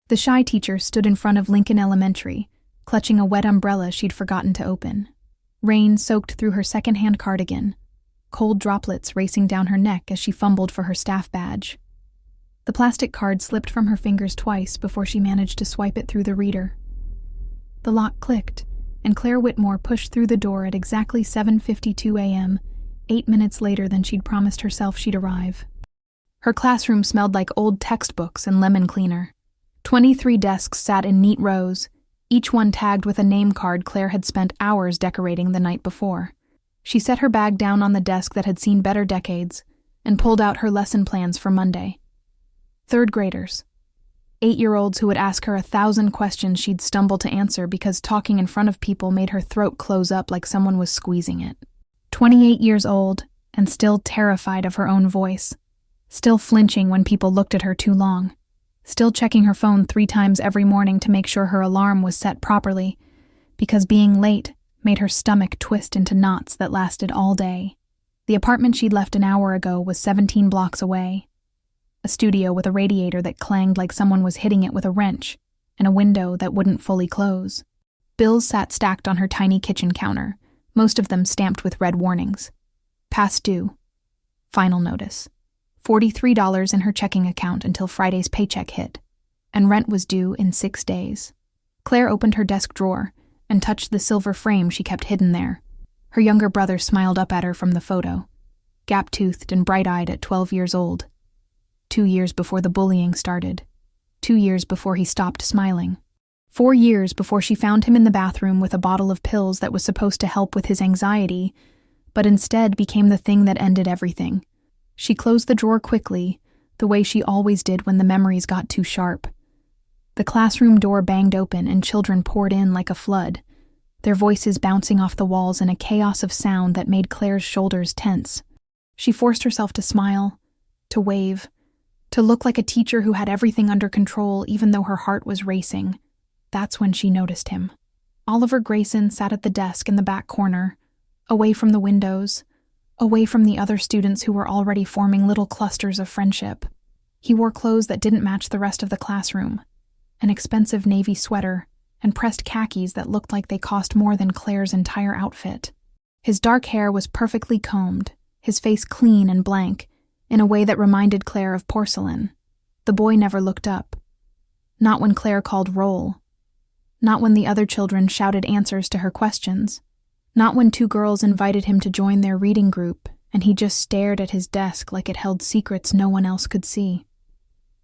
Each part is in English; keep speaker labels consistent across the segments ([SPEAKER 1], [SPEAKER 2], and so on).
[SPEAKER 1] The shy teacher stood in front of Lincoln Elementary, clutching a wet umbrella she'd forgotten to open. Rain soaked through her second-hand cardigan, cold droplets racing down her neck as she fumbled for her staff badge. The plastic card slipped from her fingers twice before she managed to swipe it through the reader. The lock clicked, and Claire Whitmore pushed through the door at exactly 7:52 a.m., 8 minutes later than she'd promised herself she'd arrive. Her classroom smelled like old textbooks and lemon cleaner. 23 desks sat in neat rows, each one tagged with a name card Claire had spent hours decorating the night before. She set her bag down on the desk that had seen better decades and pulled out her lesson plans for Monday. Third graders. 8-year-olds who would ask her 1,000 questions she'd stumble to answer because talking in front of people made her throat close up like someone was squeezing it. 28 years old and still terrified of her own voice. Still flinching when people looked at her too long. Still checking her phone 3 times every morning to make sure her alarm was set properly, because being late made her stomach twist into knots that lasted all day. The apartment she'd left an hour ago was 17 blocks away. A studio with a radiator that clanged like someone was hitting it with a wrench, and a window that wouldn't fully close. Bills sat stacked on her tiny kitchen counter, most of them stamped with red warnings. Past due. Final notice. $43 in her checking account until Friday's paycheck hit, and rent was due in 6 days. Claire opened her desk drawer and touched the silver frame she kept hidden there. Her younger brother smiled up at her from the photo, gap-toothed and bright-eyed at 12 years old. 2 years before the bullying started. 2 years before he stopped smiling. 4 years before she found him in the bathroom with a bottle of pills that was supposed to help with his anxiety, but instead became the thing that ended everything. She closed the drawer quickly, the way she always did when the memories got too sharp. The classroom door banged open and children poured in like a flood, their voices bouncing off the walls in a chaos of sound that made Claire's shoulders tense. She forced herself to smile, to wave, to look like a teacher who had everything under control even though her heart was racing. That's when she noticed him. Oliver Grayson sat at the desk in the back corner, away from the windows, away from the other students who were already forming little clusters of friendship. He wore clothes that didn't match the rest of the classroom, an expensive navy sweater, and pressed khakis that looked like they cost more than Claire's entire outfit. His dark hair was perfectly combed, his face clean and blank, in a way that reminded Claire of porcelain. The boy never looked up. Not when Claire called roll. Not when the other children shouted answers to her questions. Not when 2 girls invited him to join their reading group, and he just stared at his desk like it held secrets no one else could see.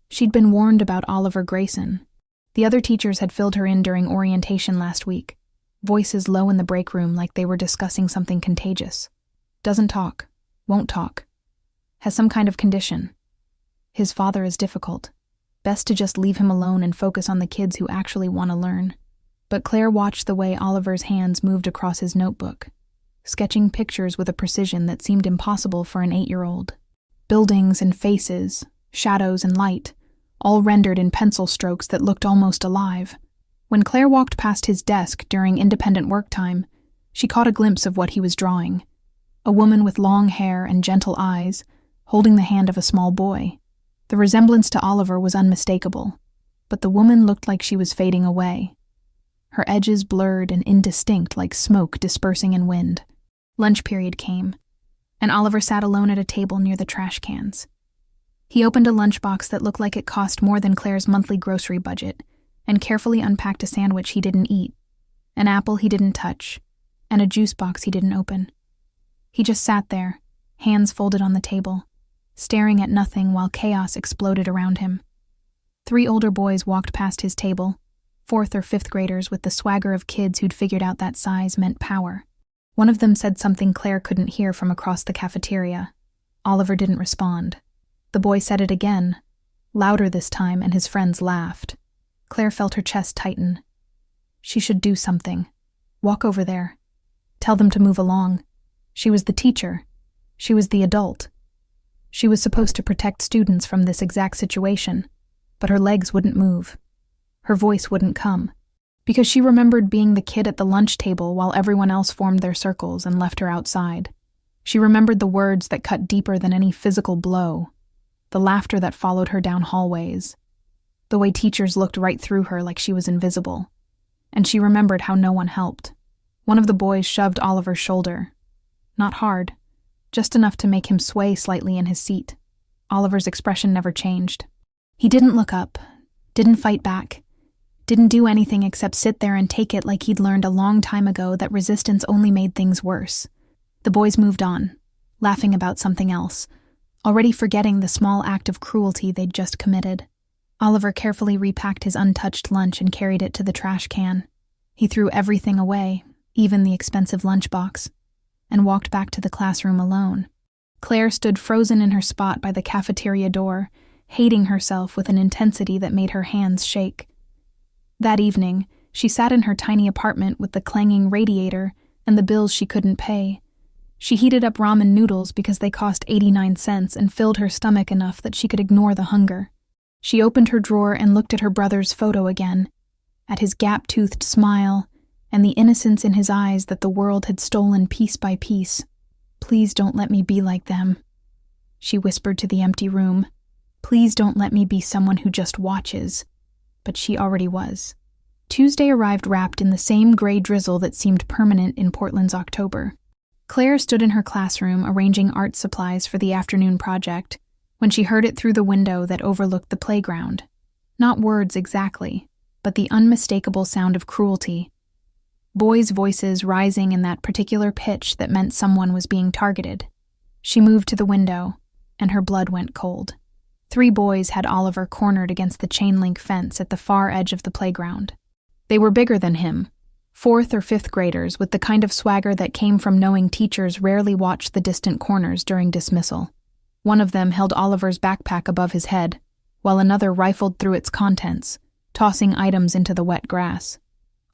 [SPEAKER 1] She'd been warned about Oliver Grayson. The other teachers had filled her in during orientation last week, voices low in the break room like they were discussing something contagious. Doesn't talk. Won't talk. Has some kind of condition. His father is difficult. Best to just leave him alone and focus on the kids who actually want to learn. But Claire watched the way Oliver's hands moved across his notebook, sketching pictures with a precision that seemed impossible for an 8-year-old. Buildings and faces, shadows and light, all rendered in pencil strokes that looked almost alive. When Claire walked past his desk during independent work time, she caught a glimpse of what he was drawing. A woman with long hair and gentle eyes, holding the hand of a small boy. The resemblance to Oliver was unmistakable, but the woman looked like she was fading away. Her edges blurred and indistinct like smoke dispersing in wind. Lunch period came, and Oliver sat alone at a table near the trash cans. He opened a lunchbox that looked like it cost more than Claire's monthly grocery budget, and carefully unpacked a sandwich he didn't eat, an apple he didn't touch, and a juice box he didn't open. He just sat there, hands folded on the table, staring at nothing while chaos exploded around him. 3 older boys walked past his table, 4th or 5th graders with the swagger of kids who'd figured out that size meant power. One of them said something Claire couldn't hear from across the cafeteria. Oliver didn't respond. The boy said it again, louder this time, and his friends laughed. Claire felt her chest tighten. She should do something. Walk over there. Tell them to move along. She was the teacher. She was the adult. She was supposed to protect students from this exact situation, but her legs wouldn't move. Her voice wouldn't come, because she remembered being the kid at the lunch table while everyone else formed their circles and left her outside. She remembered the words that cut deeper than any physical blow, the laughter that followed her down hallways. the way teachers looked right through her like she was invisible. And she remembered how no one helped. One of the boys shoved Oliver's shoulder. Not hard, just enough to make him sway slightly in his seat. Oliver's expression never changed. He didn't look up, didn't fight back, didn't do anything except sit there and take it like he'd learned a long time ago that resistance only made things worse. The boys moved on, laughing about something else, already forgetting the small act of cruelty they'd just committed. Oliver carefully repacked his untouched lunch and carried it to the trash can. He threw everything away, even the expensive lunchbox, and walked back to the classroom alone. Claire stood frozen in her spot by the cafeteria door, hating herself with an intensity that made her hands shake. That evening, she sat in her tiny apartment with the clanging radiator and the bills she couldn't pay. She heated up ramen noodles because they cost 89 cents and filled her stomach enough that she could ignore the hunger. She opened her drawer and looked at her brother's photo again, at his gap-toothed smile and the innocence in his eyes that the world had stolen piece by piece. "Please don't let me be like them," she whispered to the empty room. "Please don't let me be someone who just watches." But she already was. Tuesday arrived wrapped in the same gray drizzle that seemed permanent in Portland's October. Claire stood in her classroom arranging art supplies for the afternoon project when she heard it through the window that overlooked the playground. Not words exactly, but the unmistakable sound of cruelty. Boys' voices rising in that particular pitch that meant someone was being targeted. She moved to the window, and her blood went cold. 3 boys had Oliver cornered against the chain-link fence at the far edge of the playground. They were bigger than him, 4th or 5th graders with the kind of swagger that came from knowing teachers rarely watched the distant corners during dismissal. One of them held Oliver's backpack above his head, while another rifled through its contents, tossing items into the wet grass.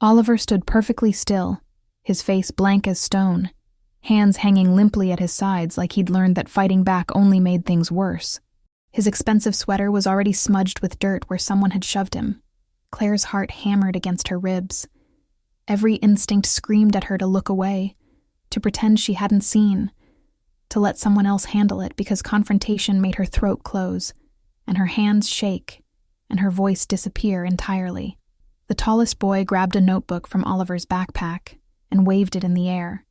[SPEAKER 1] Oliver stood perfectly still, his face blank as stone, hands hanging limply at his sides like he'd learned that fighting back only made things worse. His expensive sweater was already smudged with dirt where someone had shoved him. Claire's heart hammered against her ribs. Every instinct screamed at her to look away, to pretend she hadn't seen, to let someone else handle it because confrontation made her throat close, and her hands shake, and her voice disappear entirely. The tallest boy grabbed a notebook from Oliver's backpack and waved it in the air.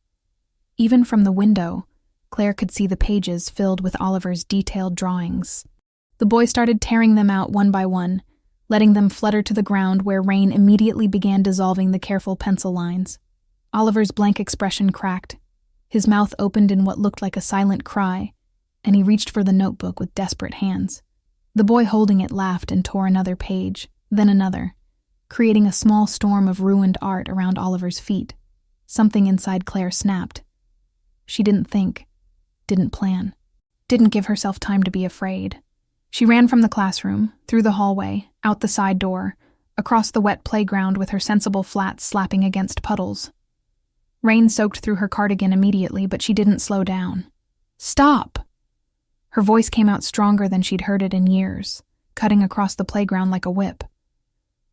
[SPEAKER 1] Even from the window, Claire could see the pages filled with Oliver's detailed drawings. The boy started tearing them out one by one, letting them flutter to the ground where rain immediately began dissolving the careful pencil lines. Oliver's blank expression cracked. His mouth opened in what looked like a silent cry, and he reached for the notebook with desperate hands. The boy holding it laughed and tore another page, then another, creating a small storm of ruined art around Oliver's feet. Something inside Claire snapped. She didn't think, didn't plan, didn't give herself time to be afraid. She ran from the classroom, through the hallway, out the side door, across the wet playground with her sensible flats slapping against puddles. Rain soaked through her cardigan immediately, but she didn't slow down. "Stop!" Her voice came out stronger than she'd heard it in years, cutting across the playground like a whip.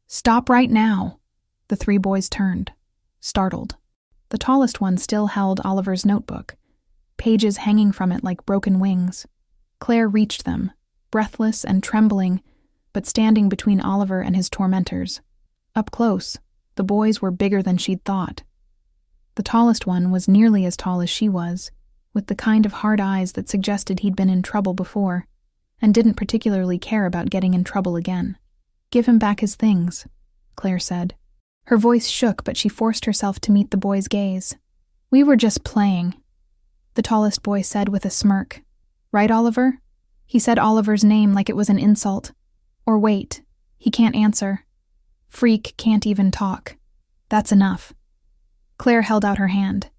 [SPEAKER 1] "Stop right now!" The 3 boys turned, startled. The tallest one still held Oliver's notebook, pages hanging from it like broken wings. Claire reached them, breathless and trembling, but standing between Oliver and his tormentors. Up close, the boys were bigger than she'd thought. The tallest one was nearly as tall as she was, with the kind of hard eyes that suggested he'd been in trouble before, and didn't particularly care about getting in trouble again. "Give him back his things," Claire said. Her voice shook, but she forced herself to meet the boy's gaze. "We were just playing," the tallest boy said with a smirk. "Right, Oliver?" He said Oliver's name like it was an insult. Or wait, he can't answer. Freak can't even talk. That's enough. Claire held out her hand.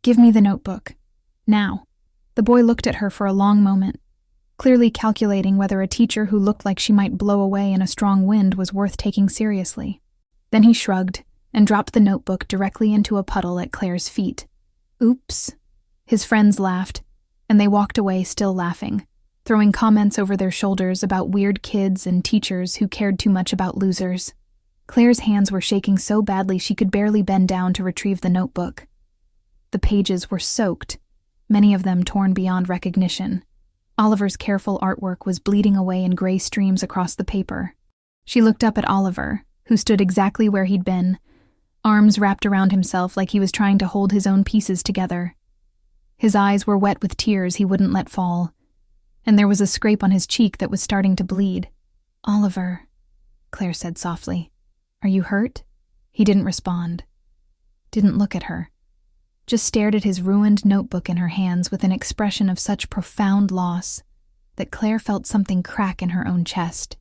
[SPEAKER 1] "Give me the notebook. Now." The boy looked at her for a long moment, clearly calculating whether a teacher who looked like she might blow away in a strong wind was worth taking seriously. Then he shrugged and dropped the notebook directly into a puddle at Claire's feet. "Oops." His friends laughed, and they walked away still laughing, throwing comments over their shoulders about weird kids and teachers who cared too much about losers. Claire's hands were shaking so badly she could barely bend down to retrieve the notebook. The pages were soaked, many of them torn beyond recognition. Oliver's careful artwork was bleeding away in gray streams across the paper. She looked up at Oliver, who stood exactly where he'd been, arms wrapped around himself like he was trying to hold his own pieces together. His eyes were wet with tears he wouldn't let fall, and there was a scrape on his cheek that was starting to bleed. "Oliver," Claire said softly, "are you hurt?" He didn't respond. Didn't look at her. Just stared at his ruined notebook in her hands with an expression of such profound loss that Claire felt something crack in her own chest.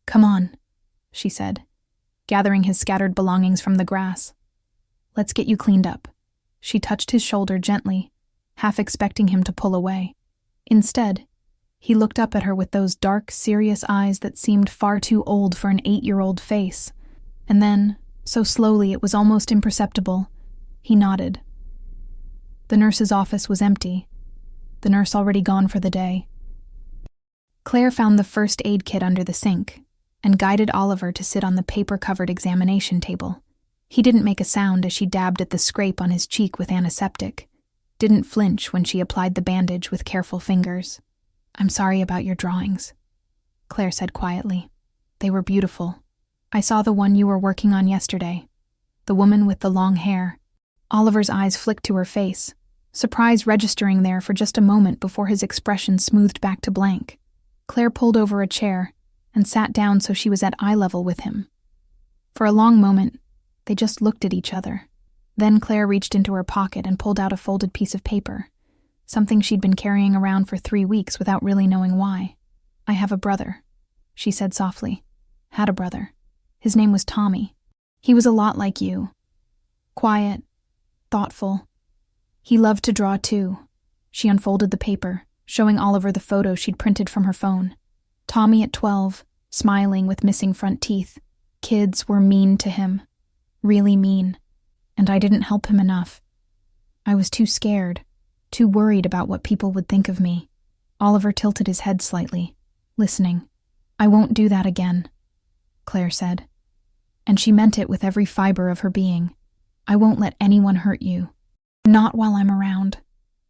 [SPEAKER 1] "Come on," she said, gathering his scattered belongings from the grass. "Let's get you cleaned up." She touched his shoulder gently, half expecting him to pull away. Instead, he looked up at her with those dark, serious eyes that seemed far too old for an 8-year-old face. And then, so slowly it was almost imperceptible, he nodded. The nurse's office was empty, the nurse already gone for the day. Claire found the first aid kit under the sink and guided Oliver to sit on the paper-covered examination table. He didn't make a sound as she dabbed at the scrape on his cheek with antiseptic, didn't flinch when she applied the bandage with careful fingers. "I'm sorry about your drawings," Claire said quietly. "They were beautiful. I saw the one you were working on yesterday, the woman with the long hair." Oliver's eyes flicked to her face, surprise registering there for just a moment before his expression smoothed back to blank. Claire pulled over a chair and sat down so she was at eye level with him. For a long moment, they just looked at each other. Then Claire reached into her pocket and pulled out a folded piece of paper, something she'd been carrying around for 3 weeks without really knowing why. "I have a brother," she said softly. "Had a brother. His name was Tommy. He was a lot like you. Quiet, thoughtful. He loved to draw too." She unfolded the paper, showing Oliver the photo she'd printed from her phone. Tommy at 12, smiling with missing front teeth. Kids were mean to him. Really mean. And I didn't help him enough. I was too scared, too worried about what people would think of me. Oliver tilted his head slightly, listening. "I won't do that again," Claire said. And she meant it with every fiber of her being. "I won't let anyone hurt you. Not while I'm around."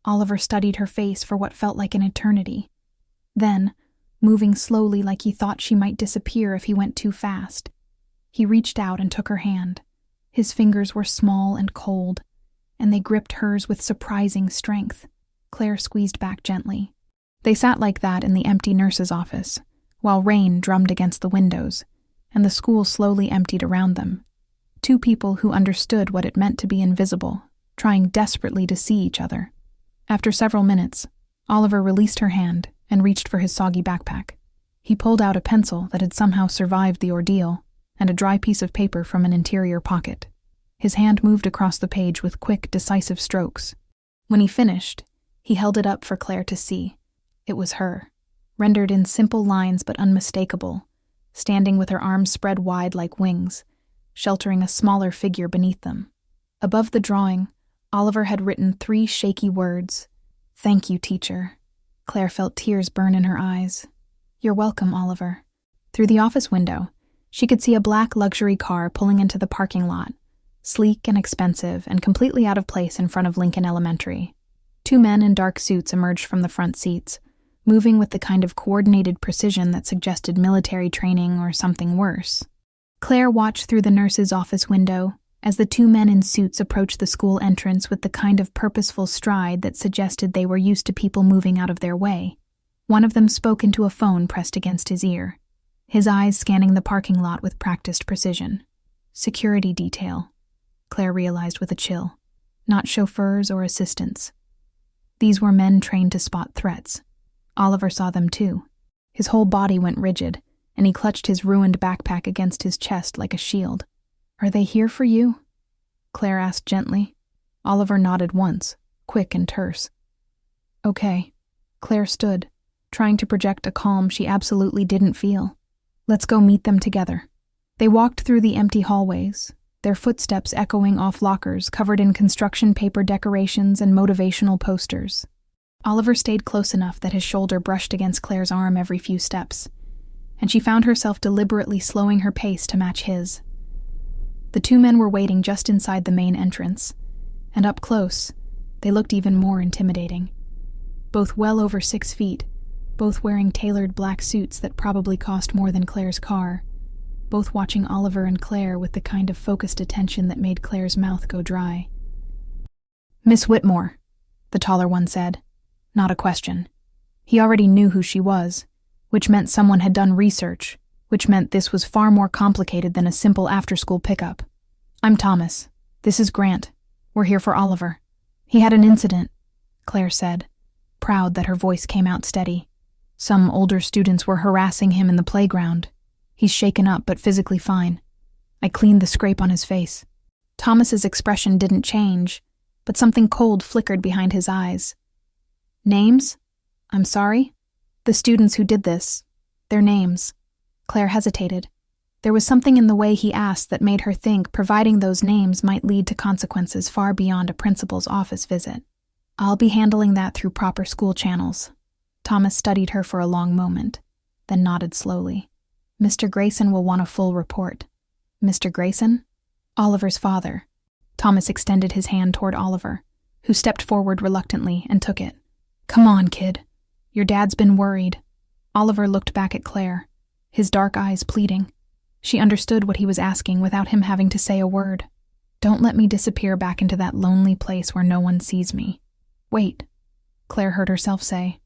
[SPEAKER 1] Oliver studied her face for what felt like an eternity. Then, moving slowly like he thought she might disappear if he went too fast, he reached out and took her hand. His fingers were small and cold, and they gripped hers with surprising strength. Claire squeezed back gently. They sat like that in the empty nurse's office, while rain drummed against the windows, and the school slowly emptied around them. Two people who understood what it meant to be invisible, trying desperately to see each other. After several minutes, Oliver released her hand and reached for his soggy backpack. He pulled out a pencil that had somehow survived the ordeal and a dry piece of paper from an interior pocket. His hand moved across the page with quick, decisive strokes. When he finished, he held it up for Claire to see. It was her, rendered in simple lines but unmistakable, standing with her arms spread wide like wings, sheltering a smaller figure beneath them. Above the drawing, Oliver had written 3 shaky words. "Thank you, teacher." Claire felt tears burn in her eyes. "You're welcome, Oliver." Through the office window, she could see a black luxury car pulling into the parking lot, sleek and expensive and completely out of place in front of Lincoln Elementary. 2 men in dark suits emerged from the front seats, moving with the kind of coordinated precision that suggested military training or something worse. Claire watched through the nurse's office window as the 2 men in suits approached the school entrance with the kind of purposeful stride that suggested they were used to people moving out of their way. One of them spoke into a phone pressed against his ear, his eyes scanning the parking lot with practiced precision. Security detail, Claire realized with a chill. Not chauffeurs or assistants. These were men trained to spot threats. Oliver saw them too. His whole body went rigid, and he clutched his ruined backpack against his chest like a shield. "Are they here for you?" Claire asked gently. Oliver nodded once, quick and terse. "Okay." Claire stood, trying to project a calm she absolutely didn't feel. "Let's go meet them together." They walked through the empty hallways, their footsteps echoing off lockers covered in construction paper decorations and motivational posters. Oliver stayed close enough that his shoulder brushed against Claire's arm every few steps, and she found herself deliberately slowing her pace to match his. The 2 men were waiting just inside the main entrance, and up close, they looked even more intimidating. Both well over 6 feet, both wearing tailored black suits that probably cost more than Claire's car, both watching Oliver and Claire with the kind of focused attention that made Claire's mouth go dry. "Miss Whitmore," the taller one said. Not a question. He already knew who she was, which meant someone had done research, which meant this was far more complicated than a simple after-school pickup. "I'm Thomas. This is Grant. We're here for Oliver. He had an incident," Claire said, proud that her voice came out steady. "Some older students were harassing him in the playground. He's shaken up but physically fine. I cleaned the scrape on his face." Thomas's expression didn't change, but something cold flickered behind his eyes. "Names? I'm sorry? The students who did this. Their names." Claire hesitated. There was something in the way he asked that made her think providing those names might lead to consequences far beyond a principal's office visit. "I'll be handling that through proper school channels." Thomas studied her for a long moment, then nodded slowly. "Mr. Grayson will want a full report." "Mr. Grayson?" "Oliver's father." Thomas extended his hand toward Oliver, who stepped forward reluctantly and took it. "Come on, kid. Your dad's been worried." Oliver looked back at Claire, his dark eyes pleading. She understood what he was asking without him having to say a word. "Don't let me disappear back into that lonely place where no one sees me." "Wait," Claire heard herself say.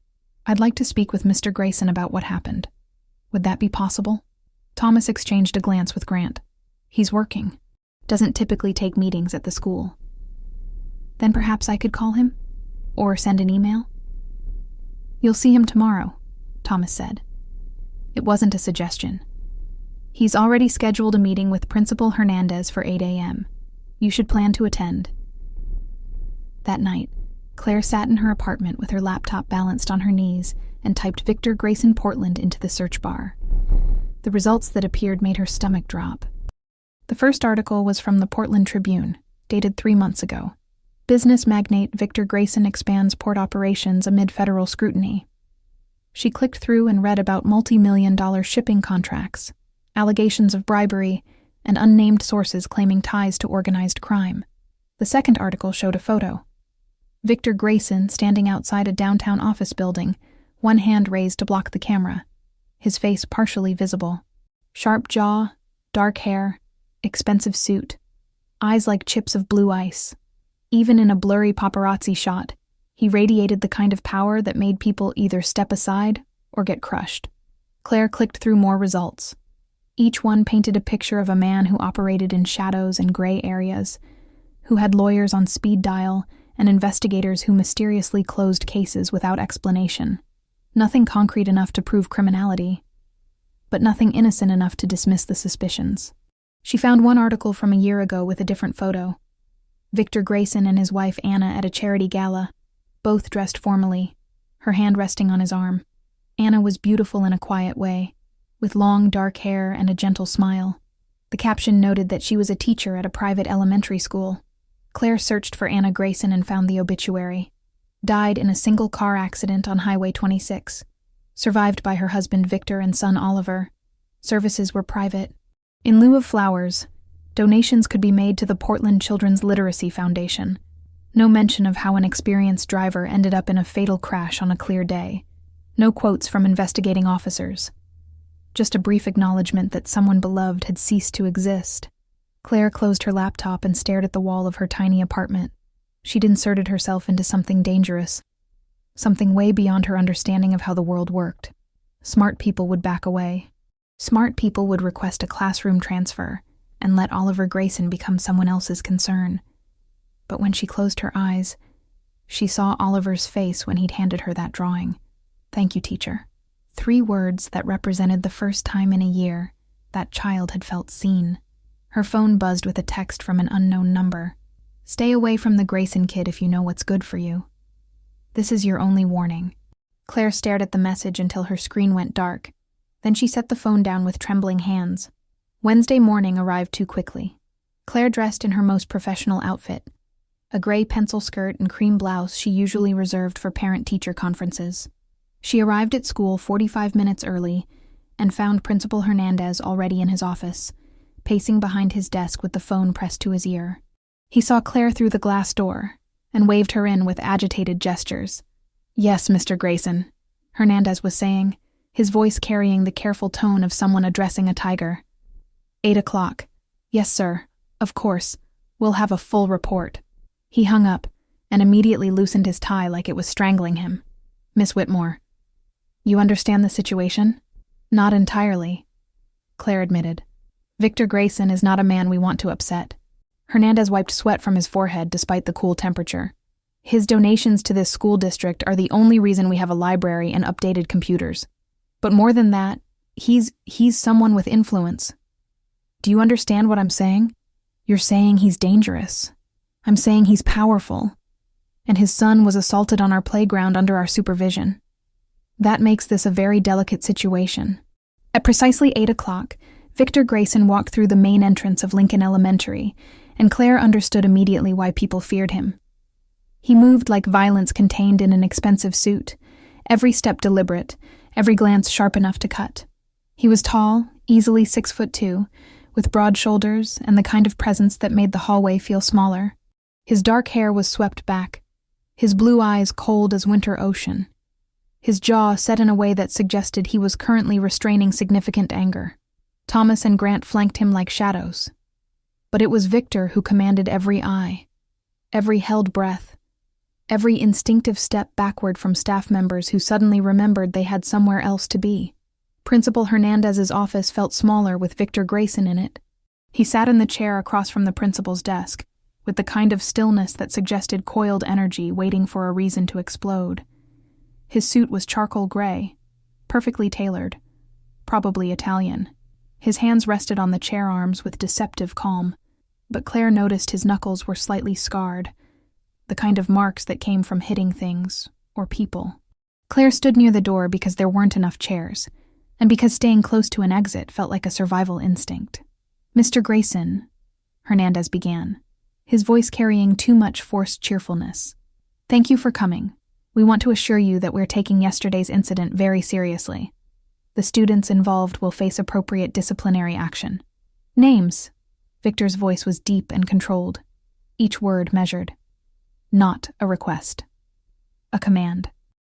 [SPEAKER 1] "I'd like to speak with Mr. Grayson about what happened. Would that be possible?" Thomas exchanged a glance with Grant. "He's working. Doesn't typically take meetings at the school." "Then perhaps I could call him? Or send an email?" "You'll see him tomorrow," Thomas said. It wasn't a suggestion. "He's already scheduled a meeting with Principal Hernandez for 8 a.m. You should plan to attend." That night, Claire sat in her apartment with her laptop balanced on her knees and typed Victor Grayson Portland into the search bar. The results that appeared made her stomach drop. The first article was from the Portland Tribune, dated 3 months ago. Business magnate Victor Grayson expands port operations amid federal scrutiny. She clicked through and read about multi-million-dollar shipping contracts, allegations of bribery, and unnamed sources claiming ties to organized crime. The second article showed a photo. Victor Grayson standing outside a downtown office building, one hand raised to block the camera, his face partially visible. Sharp jaw, dark hair, expensive suit, eyes like chips of blue ice. Even in a blurry paparazzi shot, he radiated the kind of power that made people either step aside or get crushed. Claire clicked through more results. Each one painted a picture of a man who operated in shadows and gray areas, who had lawyers on speed dial and investigators who mysteriously closed cases without explanation. Nothing concrete enough to prove criminality, but nothing innocent enough to dismiss the suspicions. She found one article from a year ago with a different photo. Victor Grayson and his wife Anna at a charity gala, both dressed formally, her hand resting on his arm. Anna was beautiful in a quiet way, with long dark hair and a gentle smile. The caption noted that she was a teacher at a private elementary school. Claire searched for Anna Grayson and found the obituary. Died in a single car accident on Highway 26. Survived by her husband Victor and son Oliver. Services were private. In lieu of flowers, donations could be made to the Portland Children's Literacy Foundation. No mention of how an experienced driver ended up in a fatal crash on a clear day. No quotes from investigating officers. Just a brief acknowledgement that someone beloved had ceased to exist. Claire closed her laptop and stared at the wall of her tiny apartment. She'd inserted herself into something dangerous. Something way beyond her understanding of how the world worked. Smart people would back away. Smart people would request a classroom transfer and let Oliver Grayson become someone else's concern. But when she closed her eyes, she saw Oliver's face when he'd handed her that drawing. "Thank you, teacher." 3 words that represented the first time in a year that child had felt seen. Her phone buzzed with a text from an unknown number. "Stay away from the Grayson kid if you know what's good for you. This is your only warning." Claire stared at the message until her screen went dark. Then she set the phone down with trembling hands. Wednesday morning arrived too quickly. Claire dressed in her most professional outfit, a gray pencil skirt and cream blouse she usually reserved for parent-teacher conferences. She arrived at school 45 minutes early and found Principal Hernandez already in his office, pacing behind his desk with the phone pressed to his ear. He saw Claire through the glass door and waved her in with agitated gestures. "Yes, Mr. Grayson," Hernandez was saying, his voice carrying the careful tone of someone addressing a tiger. 8 o'clock. Yes, sir. Of course. We'll have a full report. He hung up and immediately loosened his tie like it was strangling him. Miss Whitmore, you understand the situation? Not entirely, Claire admitted. Victor Grayson is not a man we want to upset. Hernandez wiped sweat from his forehead despite the cool temperature. His donations to this school district are the only reason we have a library and updated computers. But more than that, he's someone with influence. Do you understand what I'm saying? You're saying he's dangerous. I'm saying he's powerful. And his son was assaulted on our playground under our supervision. That makes this a very delicate situation. At precisely 8 o'clock, Victor Grayson walked through the main entrance of Lincoln Elementary, and Claire understood immediately why people feared him. He moved like violence contained in an expensive suit, every step deliberate, every glance sharp enough to cut. He was tall, easily 6'2", with broad shoulders and the kind of presence that made the hallway feel smaller. His dark hair was swept back, his blue eyes cold as winter ocean. His jaw set in a way that suggested he was currently restraining significant anger. Thomas and Grant flanked him like shadows. But it was Victor who commanded every eye, every held breath, every instinctive step backward from staff members who suddenly remembered they had somewhere else to be. Principal Hernandez's office felt smaller with Victor Grayson in it. He sat in the chair across from the principal's desk, with the kind of stillness that suggested coiled energy waiting for a reason to explode. His suit was charcoal gray, perfectly tailored, probably Italian. His hands rested on the chair arms with deceptive calm, but Claire noticed his knuckles were slightly scarred, the kind of marks that came from hitting things or people. Claire stood near the door because there weren't enough chairs, and because staying close to an exit felt like a survival instinct. Mr. Grayson, Hernandez began, his voice carrying too much forced cheerfulness. Thank you for coming. We want to assure you that we're taking yesterday's incident very seriously. The students involved will face appropriate disciplinary action. Names. Victor's voice was deep and controlled, each word measured. Not a request. A command.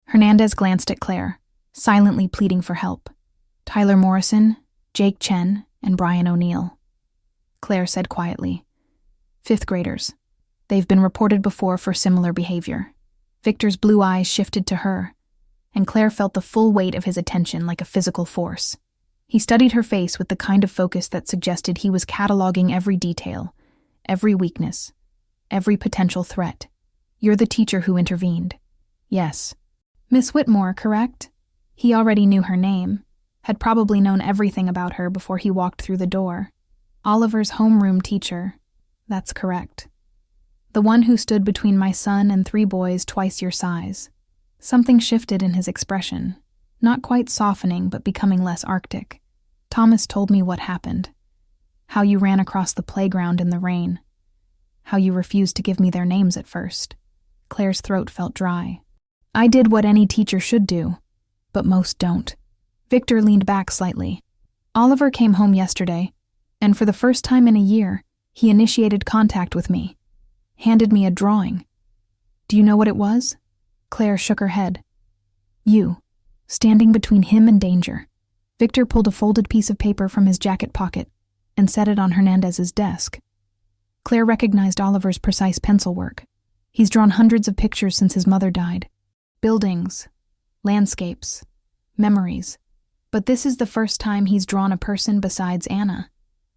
[SPEAKER 1] Hernandez glanced at Claire, silently pleading for help. Tyler Morrison, Jake Chen, and Brian O'Neill. Claire said quietly. 5th graders. They've been reported before for similar behavior. Victor's blue eyes shifted to her, and Claire felt the full weight of his attention like a physical force. He studied her face with the kind of focus that suggested he was cataloging every detail, every weakness, every potential threat. You're the teacher who intervened. Yes. Miss Whitmore, correct? He already knew her name, had probably known everything about her before he walked through the door. Oliver's homeroom teacher. That's correct. The one who stood between my son and 3 boys twice your size. Something shifted in his expression, not quite softening but becoming less arctic. Thomas told me what happened. How you ran across the playground in the rain. How you refused to give me their names at first. Claire's throat felt dry. I did what any teacher should do, but most don't. Victor leaned back slightly. Oliver came home yesterday, and for the first time in a year, he initiated contact with me. Handed me a drawing. Do you know what it was? Claire shook her head. You, standing between him and danger. Victor pulled a folded piece of paper from his jacket pocket and set it on Hernandez's desk. Claire recognized Oliver's precise pencil work. He's drawn hundreds of pictures since his mother died. Buildings, landscapes, memories. But this is the first time he's drawn a person besides Anna.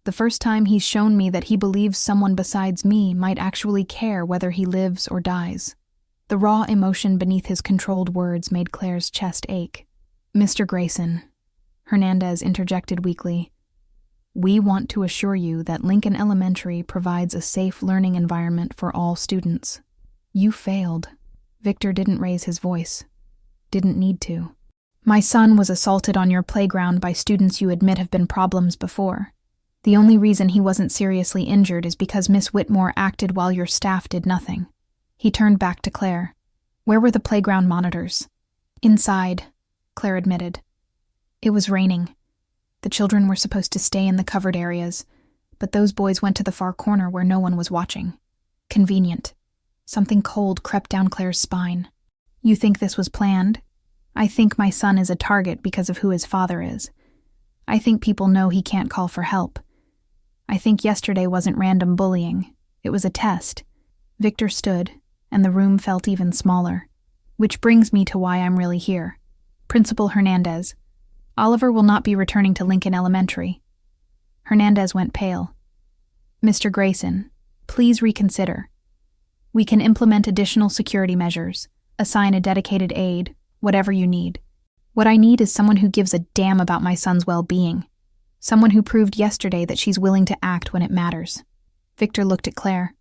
[SPEAKER 1] The first time he's shown me that he believes someone besides me might actually care whether he lives or dies. The raw emotion beneath his controlled words made Claire's chest ache. Mr. Grayson, Hernandez interjected weakly, we want to assure you that Lincoln Elementary provides a safe learning environment for all students. You failed. Victor didn't raise his voice. Didn't need to. My son was assaulted on your playground by students you admit have been problems before. The only reason he wasn't seriously injured is because Miss Whitmore acted while your staff did nothing. He turned back to Claire. Where were the playground monitors? Inside, Claire admitted. It was raining. The children were supposed to stay in the covered areas, but those boys went to the far corner where no one was watching. Convenient. Something cold crept down Claire's spine. You think this was planned? I think my son is a target because of who his father is. I think people know he can't call for help, I think yesterday wasn't random bullying. It was a test. Victor stood, and the room felt even smaller. Which brings me to why I'm really here. Principal Hernandez. Oliver will not be returning to Lincoln Elementary. Hernandez went pale. Mr. Grayson, please reconsider. We can implement additional security measures, assign a dedicated aide, whatever you need. What I need is someone who gives a damn about my son's well-being. Someone who proved yesterday that she's willing to act when it matters. Victor looked at Claire.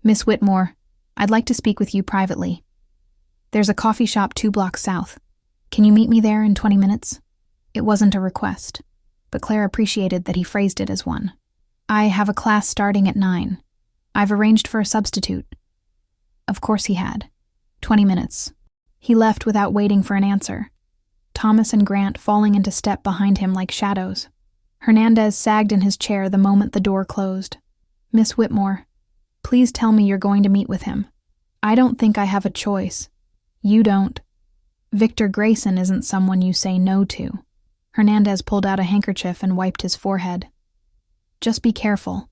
[SPEAKER 1] Miss Whitmore, I'd like to speak with you privately. There's a coffee shop 2 blocks south. Can you meet me there in 20 minutes? It wasn't a request, but Claire appreciated that he phrased it as one. I have a class starting at 9. I've arranged for a substitute. Of course he had. 20 minutes. He left without waiting for an answer. Thomas and Grant falling into step behind him like shadows. Hernandez sagged in his chair the moment the door closed. Miss Whitmore, please tell me you're going to meet with him. I don't think I have a choice. You don't. Victor Grayson isn't someone you say no to. Hernandez pulled out a handkerchief and wiped his forehead. Just be careful.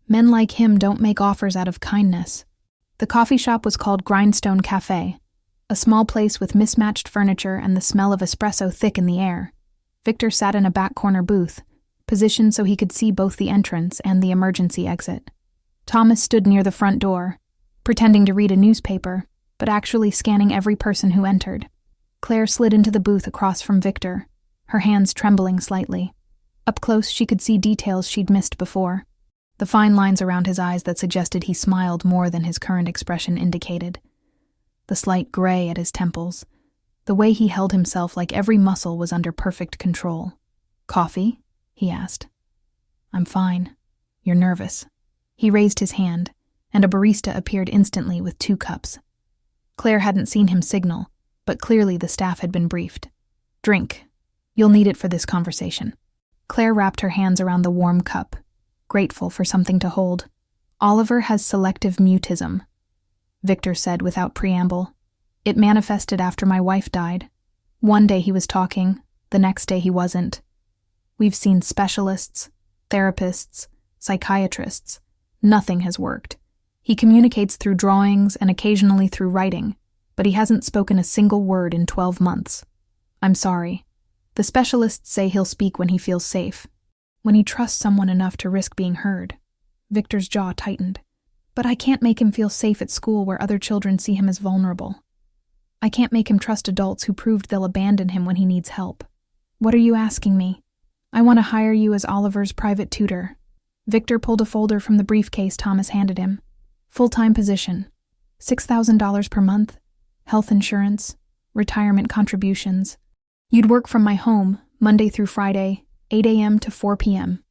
[SPEAKER 1] Men like him don't make offers out of kindness. The coffee shop was called Grindstone Cafe, a small place with mismatched furniture and the smell of espresso thick in the air. Victor sat in a back corner booth, positioned so he could see both the entrance and the emergency exit. Thomas stood near the front door, pretending to read a newspaper, but actually scanning every person who entered. Claire slid into the booth across from Victor, her hands trembling slightly. Up close, she could see details she'd missed before. The fine lines around his eyes that suggested he smiled more than his current expression indicated. The slight gray at his temples. The way he held himself like every muscle was under perfect control. Coffee? He asked. I'm fine. You're nervous. He raised his hand, and a barista appeared instantly with 2 cups. Claire hadn't seen him signal, but clearly the staff had been briefed. Drink. You'll need it for this conversation. Claire wrapped her hands around the warm cup, grateful for something to hold. Oliver has selective mutism, Victor said without preamble. It manifested after my wife died. One day he was talking, the next day he wasn't. We've seen specialists, therapists, psychiatrists. Nothing has worked. He communicates through drawings and occasionally through writing, but he hasn't spoken a single word in 12 months. I'm sorry. The specialists say he'll speak when he feels safe, when he trusts someone enough to risk being heard. Victor's jaw tightened. But I can't make him feel safe at school where other children see him as vulnerable. I can't make him trust adults who proved they'll abandon him when he needs help. What are you asking me? I want to hire you as Oliver's private tutor. Victor pulled a folder from the briefcase Thomas handed him. Full-time position. $6,000 per month. Health insurance. Retirement contributions. You'd work from my home, Monday through Friday, 8 a.m. to 4 p.m.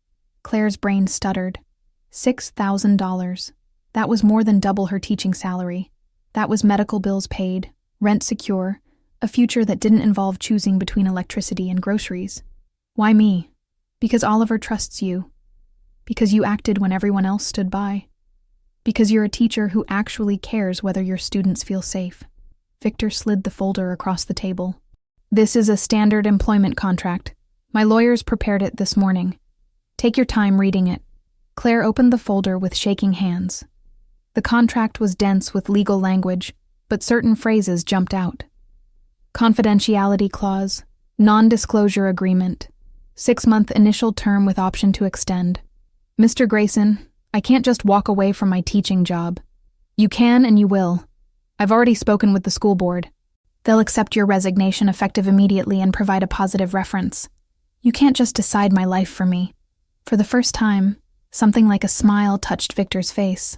[SPEAKER 1] Claire's brain stuttered. $6,000. That was more than double her teaching salary. That was medical bills paid, rent secure, a future that didn't involve choosing between electricity and groceries. Why me? Because Oliver trusts you. Because you acted when everyone else stood by. Because you're a teacher who actually cares whether your students feel safe. Victor slid the folder across the table. This is a standard employment contract. My lawyers prepared it this morning. Take your time reading it. Claire opened the folder with shaking hands. The contract was dense with legal language, but certain phrases jumped out. Confidentiality clause, non-disclosure agreement, 6-month initial term with option to extend. Mr. Grayson, I can't just walk away from my teaching job. You can and you will. I've already spoken with the school board. They'll accept your resignation effective immediately and provide a positive reference. You can't just decide my life for me. For the first time, something like a smile touched Victor's face.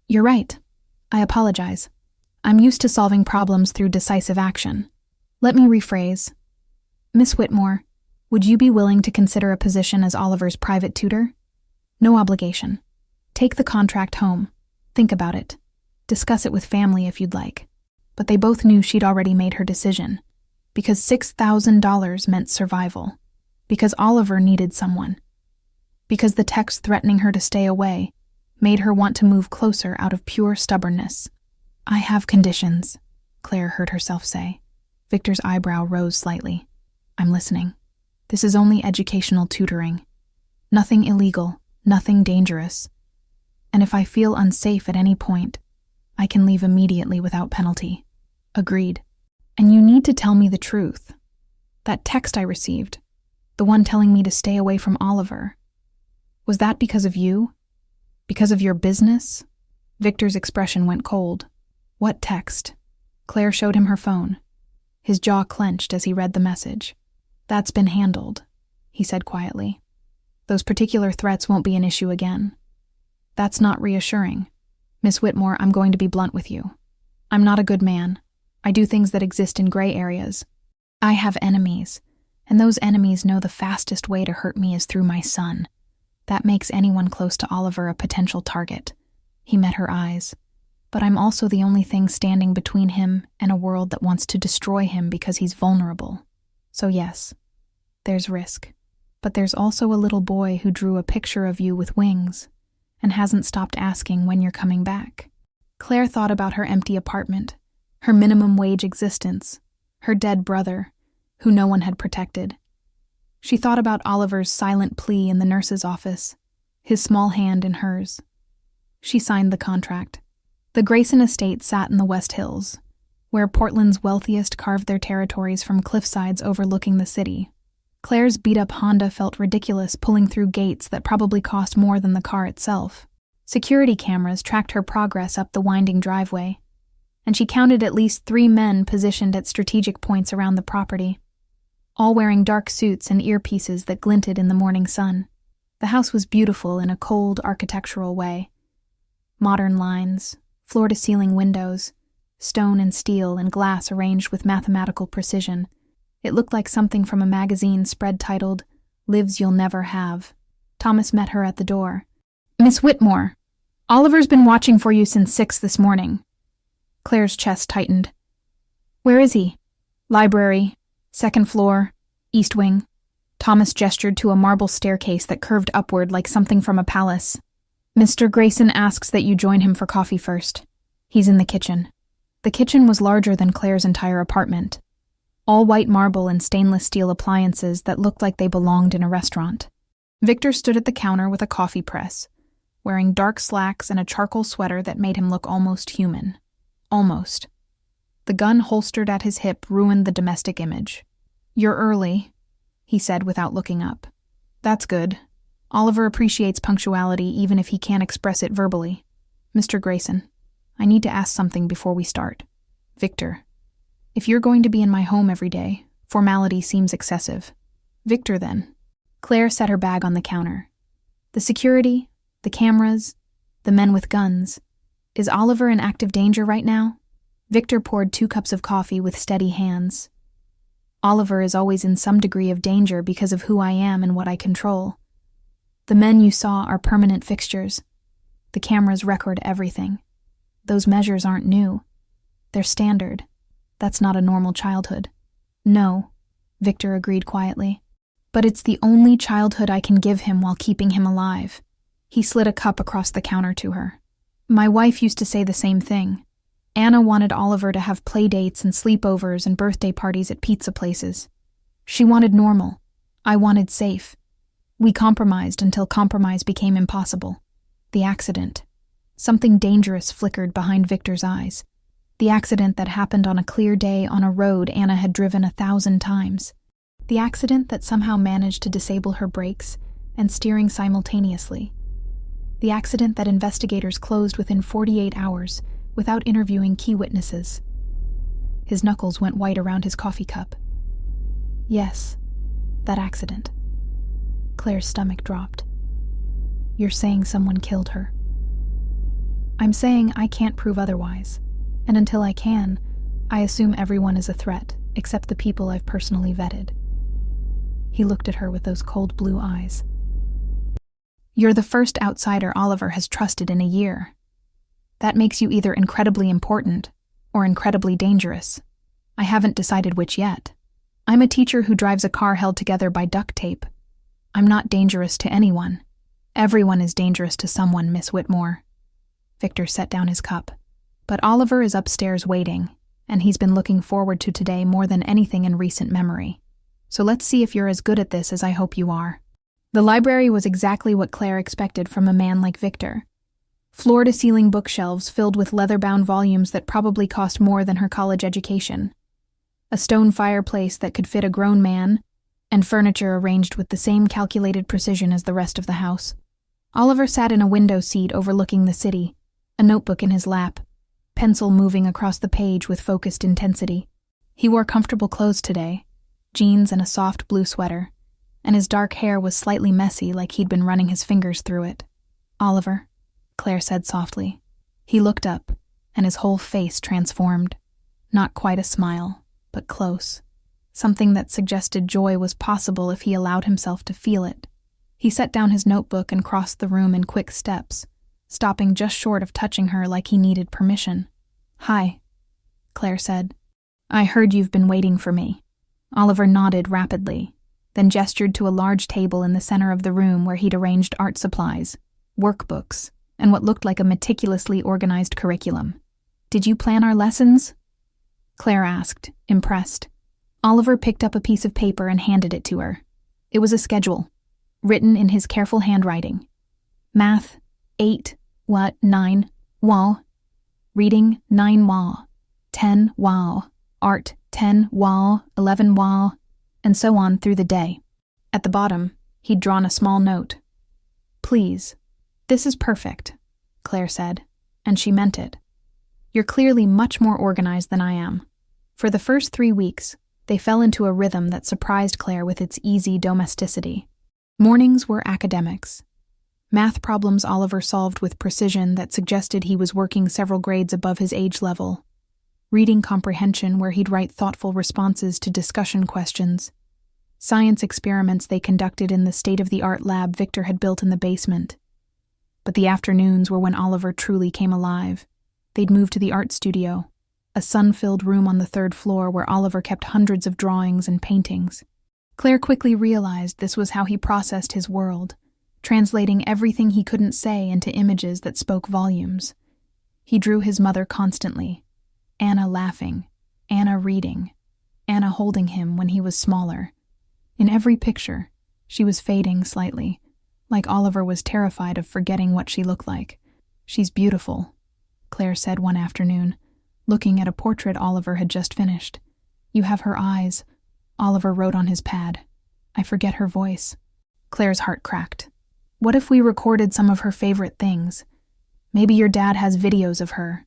[SPEAKER 1] You're right. I apologize. I'm used to solving problems through decisive action. Let me rephrase. Miss Whitmore, would you be willing to consider a position as Oliver's private tutor? No obligation. Take the contract home. Think about it. Discuss it with family if you'd like. But they both knew she'd already made her decision. Because $6,000 meant survival. Because Oliver needed someone. Because the text threatening her to stay away made her want to move closer out of pure stubbornness. I have conditions, Claire heard herself say. Victor's eyebrow rose slightly. I'm listening. This is only educational tutoring. Nothing illegal, Nothing dangerous. And if I feel unsafe at any point, I can leave immediately without penalty. Agreed. And you need to tell me the truth. That text I received, the one telling me to stay away from Oliver, was that because of you? Because of your business? Victor's expression went cold. What text? Claire showed him her phone. His jaw clenched as he read the message. That's been handled, he said quietly. Those particular threats won't be an issue again. That's not reassuring. Miss Whitmore, I'm going to be blunt with you. I'm not a good man. I do things that exist in gray areas. I have enemies, and those enemies know the fastest way to hurt me is through my son. That makes anyone close to Oliver a potential target. He met her eyes. But I'm also the only thing standing between him and a world that wants to destroy him because he's vulnerable. So yes, there's risk. But there's also a little boy who drew a picture of you with wings and hasn't stopped asking when you're coming back. Claire thought about her empty apartment, her minimum wage existence, her dead brother, who no one had protected. She thought about Oliver's silent plea in the nurse's office, his small hand in hers. She signed the contract. The Grayson estate sat in the West Hills, where Portland's wealthiest carved their territories from cliffsides overlooking the city. Claire's beat-up Honda felt ridiculous pulling through gates that probably cost more than the car itself. Security cameras tracked her progress up the winding driveway, and she counted at least 3 men positioned at strategic points around the property, all wearing dark suits and earpieces that glinted in the morning sun. The house was beautiful in a cold, architectural way. Modern lines, floor-to-ceiling windows, stone and steel and glass arranged with mathematical precision. It looked like something from a magazine spread titled, "Lives You'll Never Have." Thomas met her at the door. "Miss Whitmore, Oliver's been watching for you since 6 this morning." Claire's chest tightened. "Where is he?" "Library, 2nd floor, east wing." Thomas gestured to a marble staircase that curved upward like something from a palace. "Mr. Grayson asks that you join him for coffee first. He's in the kitchen." The kitchen was larger than Claire's entire apartment. All white marble and stainless steel appliances that looked like they belonged in a restaurant. Victor stood at the counter with a coffee press, wearing dark slacks and a charcoal sweater that made him look almost human. Almost. The gun holstered at his hip ruined the domestic image. "You're early," he said without looking up. "That's good. Oliver appreciates punctuality even if he can't express it verbally. Mr. Grayson, I need to ask something before we start. Victor, if you're going to be in my home every day, formality seems excessive." "Victor, then." Claire set her bag on the counter. "The security, the cameras, the men with guns. Is Oliver in active danger right now?" Victor poured 2 cups of coffee with steady hands. "Oliver is always in some degree of danger because of who I am and what I control. The men you saw are permanent fixtures. The cameras record everything. Those measures aren't new. They're standard. That's not a normal childhood." "No," Victor agreed quietly. "But it's the only childhood I can give him while keeping him alive." He slid a cup across the counter to her. "My wife used to say the same thing. Anna wanted Oliver to have play dates and sleepovers and birthday parties at pizza places. She wanted normal. I wanted safe. We compromised until compromise became impossible. The accident. Something dangerous flickered behind Victor's eyes. The accident that happened on a clear day on a road Anna had driven 1,000 times. The accident that somehow managed to disable her brakes and steering simultaneously. The accident that investigators closed within 48 hours without interviewing key witnesses." His knuckles went white around his coffee cup. "Yes, that accident." Claire's stomach dropped. "You're saying someone killed her." "I'm saying I can't prove otherwise. And until I can, I assume everyone is a threat, except the people I've personally vetted." He looked at her with those cold blue eyes. "You're the first outsider Oliver has trusted in a year. That makes you either incredibly important or incredibly dangerous. I haven't decided which yet. I'm a teacher who drives a car held together by duct tape. I'm not dangerous to anyone. Everyone is dangerous to someone, Miss Whitmore." Victor set down his cup. "But Oliver is upstairs waiting, and he's been looking forward to today more than anything in recent memory. So let's see if you're as good at this as I hope you are." The library was exactly what Claire expected from a man like Victor. Floor-to-ceiling bookshelves filled with leather-bound volumes that probably cost more than her college education. A stone fireplace that could fit a grown man, and furniture arranged with the same calculated precision as the rest of the house. Oliver sat in a window seat overlooking the city, a notebook in his lap, pencil moving across the page with focused intensity. He wore comfortable clothes today, jeans and a soft blue sweater, and his dark hair was slightly messy like he'd been running his fingers through it. "Oliver," Claire said softly. He looked up, and his whole face transformed. Not quite a smile, but close. Something that suggested joy was possible if he allowed himself to feel it. He set down his notebook and crossed the room in quick steps, stopping just short of touching her like he needed permission. "Hi," Claire said. "I heard you've been waiting for me." Oliver nodded rapidly, then gestured to a large table in the center of the room where he'd arranged art supplies, workbooks, and what looked like a meticulously organized curriculum. "Did you plan our lessons?" Claire asked, impressed. Oliver picked up a piece of paper and handed it to her. It was a schedule, written in his careful handwriting. Math, 8, 9, wall. Reading, 9 wall. 10 wall. Art, 10 wall, 11 wall, and so on through the day. At the bottom, he'd drawn a small note. "Please, this is perfect," Claire said, and she meant it. "You're clearly much more organized than I am." For the first 3 weeks, they fell into a rhythm that surprised Claire with its easy domesticity. Mornings were academics. Math problems Oliver solved with precision that suggested he was working several grades above his age level. Reading comprehension where he'd write thoughtful responses to discussion questions. Science experiments they conducted in the state-of-the-art lab Victor had built in the basement. But the afternoons were when Oliver truly came alive. They'd moved to the art studio, a sun-filled room on the 3rd floor where Oliver kept hundreds of drawings and paintings. Claire quickly realized this was how he processed his world, translating everything he couldn't say into images that spoke volumes. He drew his mother constantly, Anna laughing, Anna reading, Anna holding him when he was smaller. In every picture, she was fading slightly, like Oliver was terrified of forgetting what she looked like. "She's beautiful," Claire said one afternoon, looking at a portrait Oliver had just finished. "You have her eyes," Oliver wrote on his pad. "I forget her voice." Claire's heart cracked. "What if we recorded some of her favorite things? Maybe your dad has videos of her.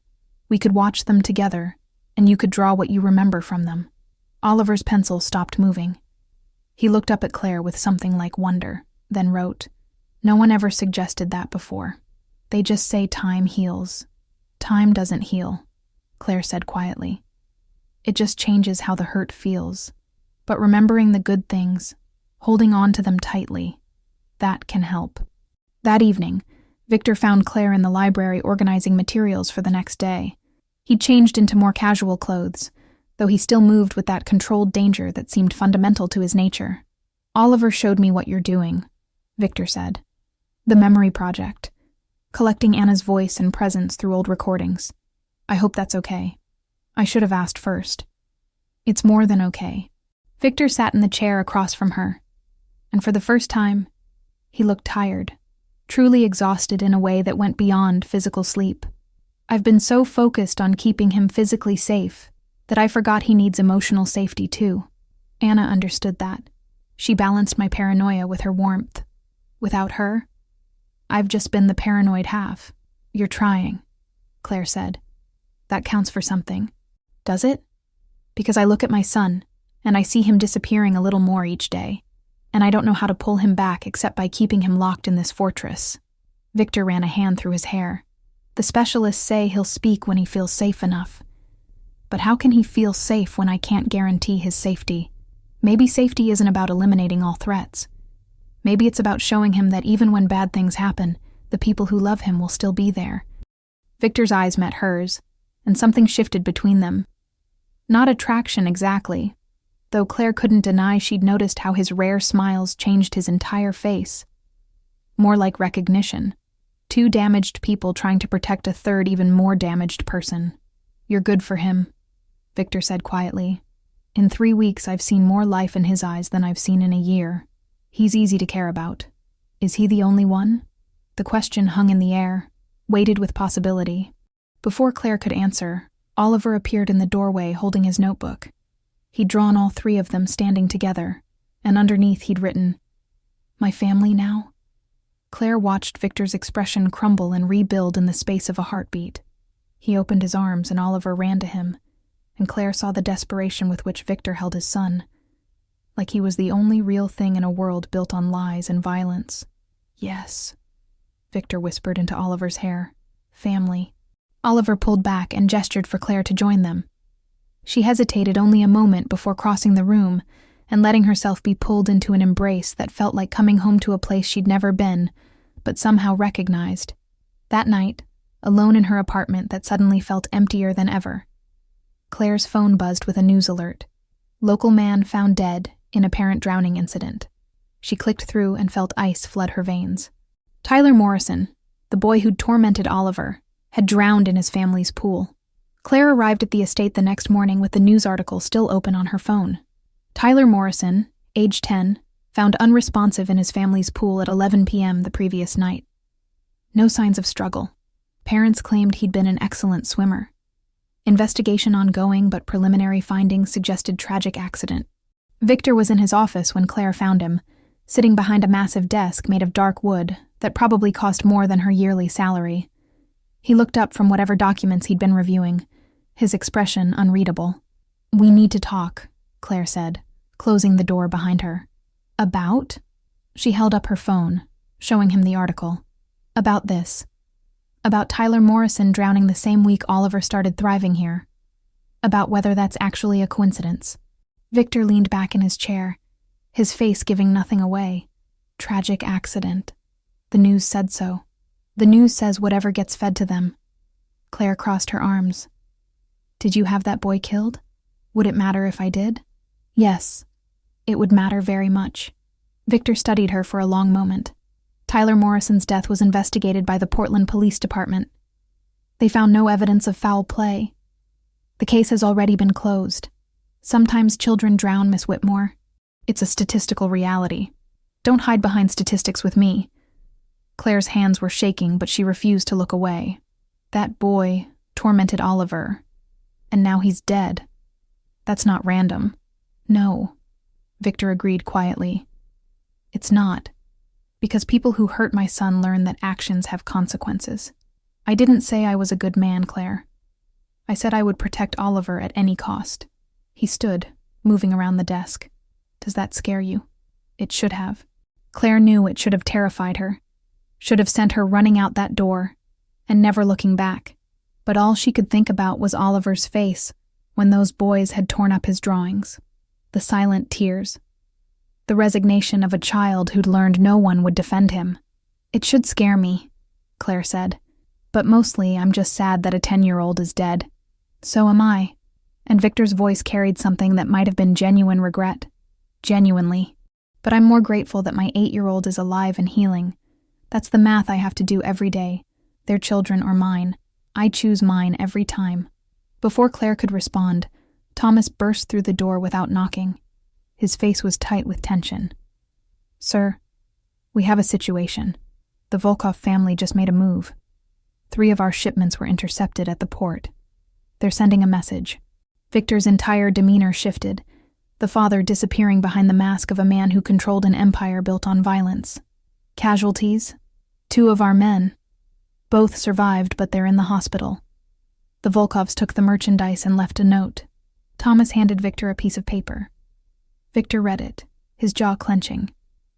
[SPEAKER 1] We could watch them together, and you could draw what you remember from them." Oliver's pencil stopped moving. He looked up at Claire with something like wonder, then wrote, "No one ever suggested that before. They just say time heals. Time doesn't heal," Claire said quietly. "It just changes how the hurt feels. But remembering the good things, holding on to them tightly, that can help." That evening, Victor found Claire in the library organizing materials for the next day. He changed into more casual clothes, though he still moved with that controlled danger that seemed fundamental to his nature. "Oliver showed me what you're doing," Victor said. "The memory project. Collecting Anna's voice and presence through old recordings. I hope that's okay. I should have asked first." "It's more than okay." Victor sat in the chair across from her, and for the first time, he looked tired, truly exhausted in a way that went beyond physical sleep. "I've been so focused on keeping him physically safe that I forgot he needs emotional safety too." Anna understood that. She balanced my paranoia with her warmth. "Without her, I've just been the paranoid half." "You're trying," Claire said. "That counts for something." "Does it?" "Because I look at my son, and I see him disappearing a little more each day, and I don't know how to pull him back except by keeping him locked in this fortress." Victor ran a hand through his hair. "The specialists say he'll speak when he feels safe enough. But how can he feel safe when I can't guarantee his safety? Maybe safety isn't about eliminating all threats. Maybe it's about showing him that even when bad things happen, the people who love him will still be there." Victor's eyes met hers, and something shifted between them. Not attraction exactly, though Claire couldn't deny she'd noticed how his rare smiles changed his entire face. More like recognition. 2 damaged people trying to protect a third, even more damaged person. "You're good for him," Victor said quietly. "In 3 weeks, I've seen more life in his eyes than I've seen in a year. He's easy to care about." Is he the only one? The question hung in the air, weighted with possibility. Before Claire could answer, Oliver appeared in the doorway holding his notebook. He'd drawn all three of them standing together, and underneath he'd written, "My family now?" Claire watched Victor's expression crumble and rebuild in the space of a heartbeat. He opened his arms and Oliver ran to him, and Claire saw the desperation with which Victor held his son, like he was the only real thing in a world built on lies and violence. "Yes," Victor whispered into Oliver's hair. "Family." Oliver pulled back and gestured for Claire to join them. She hesitated only a moment before crossing the room and letting herself be pulled into an embrace that felt like coming home to a place she'd never been, but somehow recognized. That night, alone in her apartment that suddenly felt emptier than ever, Claire's phone buzzed with a news alert. Local man found dead in apparent drowning incident. She clicked through and felt ice flood her veins. Tyler Morrison, the boy who'd tormented Oliver, had drowned in his family's pool. Claire arrived at the estate the next morning with the news article still open on her phone. Tyler Morrison, age 10, found unresponsive in his family's pool at 11 p.m. the previous night. No signs of struggle. Parents claimed he'd been an excellent swimmer. Investigation ongoing, but preliminary findings suggested tragic accident. Victor was in his office when Claire found him, sitting behind a massive desk made of dark wood that probably cost more than her yearly salary. He looked up from whatever documents he'd been reviewing, his expression unreadable. "We need to talk," Claire said, closing the door behind her. "About?" She held up her phone, showing him the article. "About this. About Tyler Morrison drowning the same week Oliver started thriving here. About whether that's actually a coincidence." Victor leaned back in his chair, his face giving nothing away. Tragic accident. The news said so. The news says whatever gets fed to them. Claire crossed her arms. "Did you have that boy killed? Would it matter if I did?" "Yes. It would matter very much." Victor studied her for a long moment. Tyler Morrison's death was investigated by the Portland Police Department. They found no evidence of foul play. The case has already been closed. Sometimes children drown, Miss Whitmore. It's a statistical reality. Don't hide behind statistics with me. Claire's hands were shaking, but she refused to look away. That boy tormented Oliver, and now he's dead. That's not random. No, Victor agreed quietly. It's not. Because people who hurt my son learn that actions have consequences. I didn't say I was a good man, Claire. I said I would protect Oliver at any cost. He stood, moving around the desk. Does that scare you? It should have. Claire knew it should have terrified her. Should have sent her running out that door, and never looking back. But all she could think about was Oliver's face when those boys had torn up his drawings. The silent tears. The resignation of a child who'd learned no one would defend him. It should scare me, Claire said. But mostly I'm just sad that a 10-year-old is dead. So am I. And Victor's voice carried something that might have been genuine regret. Genuinely. But I'm more grateful that my 8-year-old is alive and healing. That's the math I have to do every day. Their children or mine. I choose mine every time. Before Claire could respond, Thomas burst through the door without knocking. His face was tight with tension. "Sir, we have a situation. The Volkov family just made a move. 3 of our shipments were intercepted at the port. They're sending a message." Victor's entire demeanor shifted, the father disappearing behind the mask of a man who controlled an empire built on violence. "Casualties? 2 of our men. Both survived, but they're in the hospital. The Volkovs took the merchandise and left a note." Thomas handed Victor a piece of paper. Victor read it, his jaw clenching.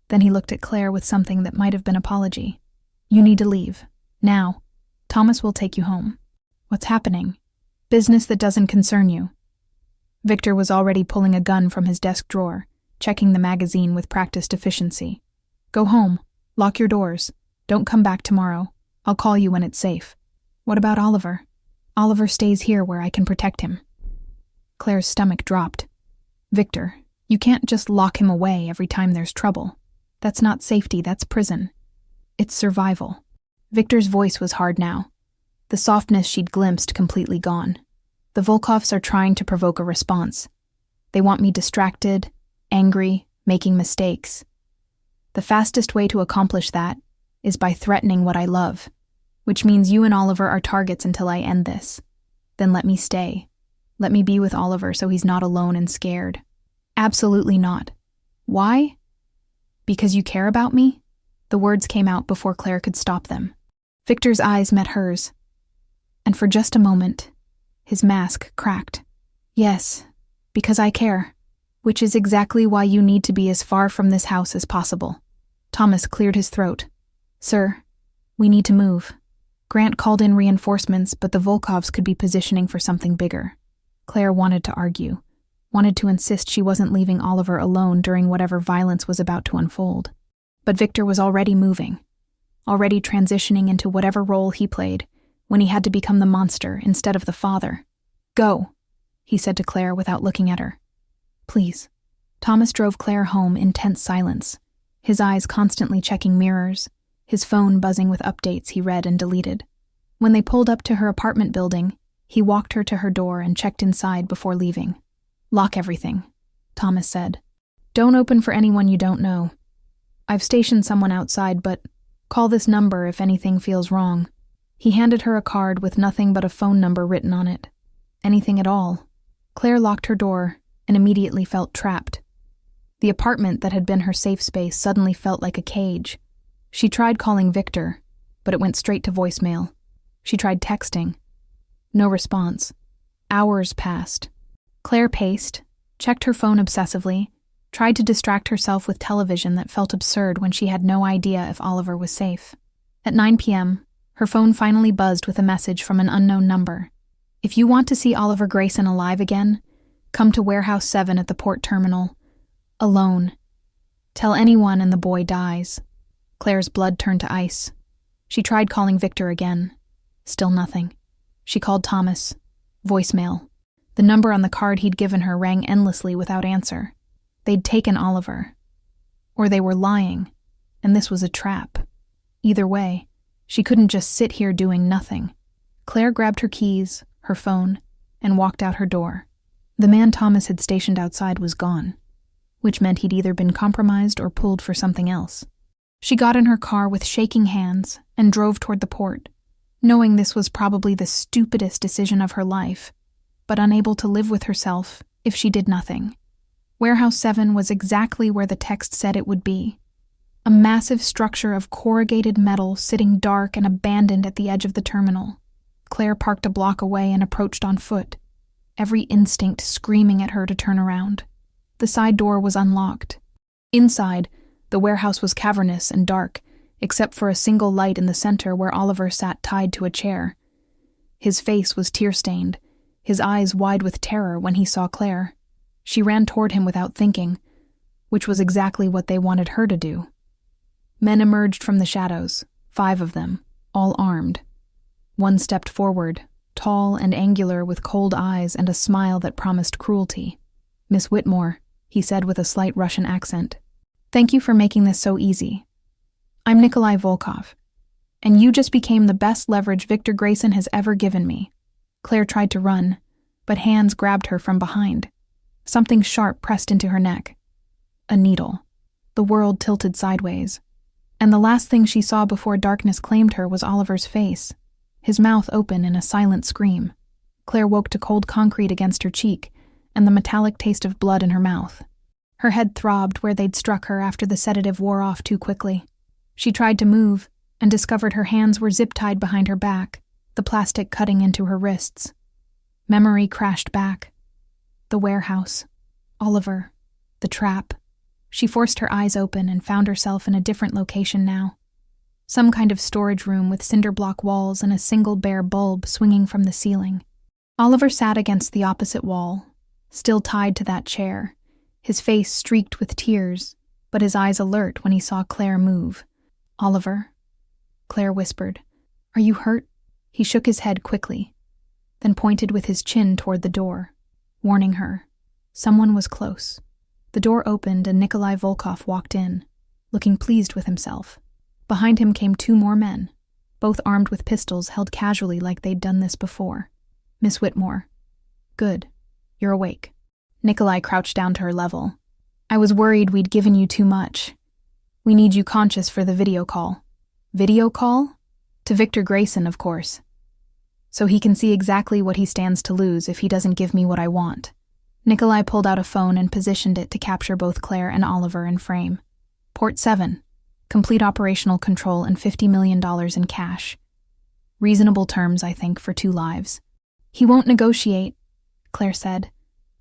[SPEAKER 1] Then he looked at Claire with something that might have been apology. "You need to leave. Now. Thomas will take you home." "What's happening?" "Business that doesn't concern you." Victor was already pulling a gun from his desk drawer, checking the magazine with practiced efficiency. "Go home. Lock your doors. Don't come back tomorrow. I'll call you when it's safe." "What about Oliver?" "Oliver stays here where I can protect him." Claire's stomach dropped. "Victor, you can't just lock him away every time there's trouble. That's not safety, that's prison. It's survival." Victor's voice was hard now. The softness she'd glimpsed completely gone. "The Volkovs are trying to provoke a response. They want me distracted, angry, making mistakes. The fastest way to accomplish that is by threatening what I love, which means you and Oliver are targets until I end this. Then let me stay. Let me be with Oliver so he's not alone and scared. Absolutely not. Why? Because you care about me? The words came out before Claire could stop them. Victor's eyes met hers, and for just a moment, his mask cracked. Yes, because I care, which is exactly why you need to be as far from this house as possible. Thomas cleared his throat. Sir, we need to move. Grant called in reinforcements, but the Volkovs could be positioning for something bigger. Claire wanted to argue, wanted to insist she wasn't leaving Oliver alone during whatever violence was about to unfold. But Victor was already moving, already transitioning into whatever role he played when he had to become the monster instead of the father. Go, he said to Claire without looking at her. Please. Thomas drove Claire home in tense silence, his eyes constantly checking mirrors, his phone buzzing with updates he read and deleted. When they pulled up to her apartment building, he walked her to her door and checked inside before leaving. Lock everything, Thomas said. Don't open for anyone you don't know. I've stationed someone outside, but call this number if anything feels wrong. He handed her a card with nothing but a phone number written on it. Anything at all. Claire locked her door and immediately felt trapped. The apartment that had been her safe space suddenly felt like a cage. She tried calling Victor, but it went straight to voicemail. She tried texting. No response. Hours passed. Claire paced, checked her phone obsessively, tried to distract herself with television that felt absurd when she had no idea if Oliver was safe. At 9 p.m., her phone finally buzzed with a message from an unknown number. If you want to see Oliver Grayson alive again, come to Warehouse 7 at the port terminal. Alone. Tell anyone and the boy dies. Claire's blood turned to ice. She tried calling Victor again. Still nothing. She called Thomas. Voicemail. The number on the card he'd given her rang endlessly without answer. They'd taken Oliver. Or they were lying, and this was a trap. Either way, she couldn't just sit here doing nothing. Claire grabbed her keys, her phone, and walked out her door. The man Thomas had stationed outside was gone, which meant he'd either been compromised or pulled for something else. She got in her car with shaking hands and drove toward the port, knowing this was probably the stupidest decision of her life, but unable to live with herself if she did nothing. Warehouse 7 was exactly where the text said it would be. A massive structure of corrugated metal sitting dark and abandoned at the edge of the terminal. Claire parked a block away and approached on foot, every instinct screaming at her to turn around. The side door was unlocked. Inside, the warehouse was cavernous and dark, except for a single light in the center where Oliver sat tied to a chair. His face was tear-stained, his eyes wide with terror when he saw Claire. She ran toward him without thinking, which was exactly what they wanted her to do. Men emerged from the shadows, 5 of them, all armed. One stepped forward, tall and angular with cold eyes and a smile that promised cruelty. Miss Whitmore, he said with a slight Russian accent. Thank you for making this so easy. I'm Nikolai Volkov, and you just became the best leverage Victor Grayson has ever given me. Claire tried to run, but hands grabbed her from behind. Something sharp pressed into her neck. A needle. The world tilted sideways. And the last thing she saw before darkness claimed her was Oliver's face, his mouth open in a silent scream. Claire woke to cold concrete against her cheek and the metallic taste of blood in her mouth. Her head throbbed where they'd struck her after the sedative wore off too quickly. She tried to move and discovered her hands were zip-tied behind her back, the plastic cutting into her wrists. Memory crashed back. The warehouse. Oliver. The trap. She forced her eyes open and found herself in a different location now. Some kind of storage room with cinder block walls and a single bare bulb swinging from the ceiling. Oliver sat against the opposite wall, still tied to that chair, his face streaked with tears, but his eyes alert when he saw Claire move. Oliver? Claire whispered. Are you hurt? He shook his head quickly, then pointed with his chin toward the door, warning her. Someone was close. The door opened and Nikolai Volkov walked in, looking pleased with himself. Behind him came 2 more men, both armed with pistols held casually like they'd done this before. Miss Whitmore. Good. You're awake. Nikolai crouched down to her level. I was worried we'd given you too much. We need you conscious for the video call. Video call? To Victor Grayson, of course. So he can see exactly what he stands to lose if he doesn't give me what I want. Nikolai pulled out a phone and positioned it to capture both Claire and Oliver in frame. Port 7. Complete operational control and $50 million in cash. Reasonable terms, I think, for 2 lives. He won't negotiate, Claire said,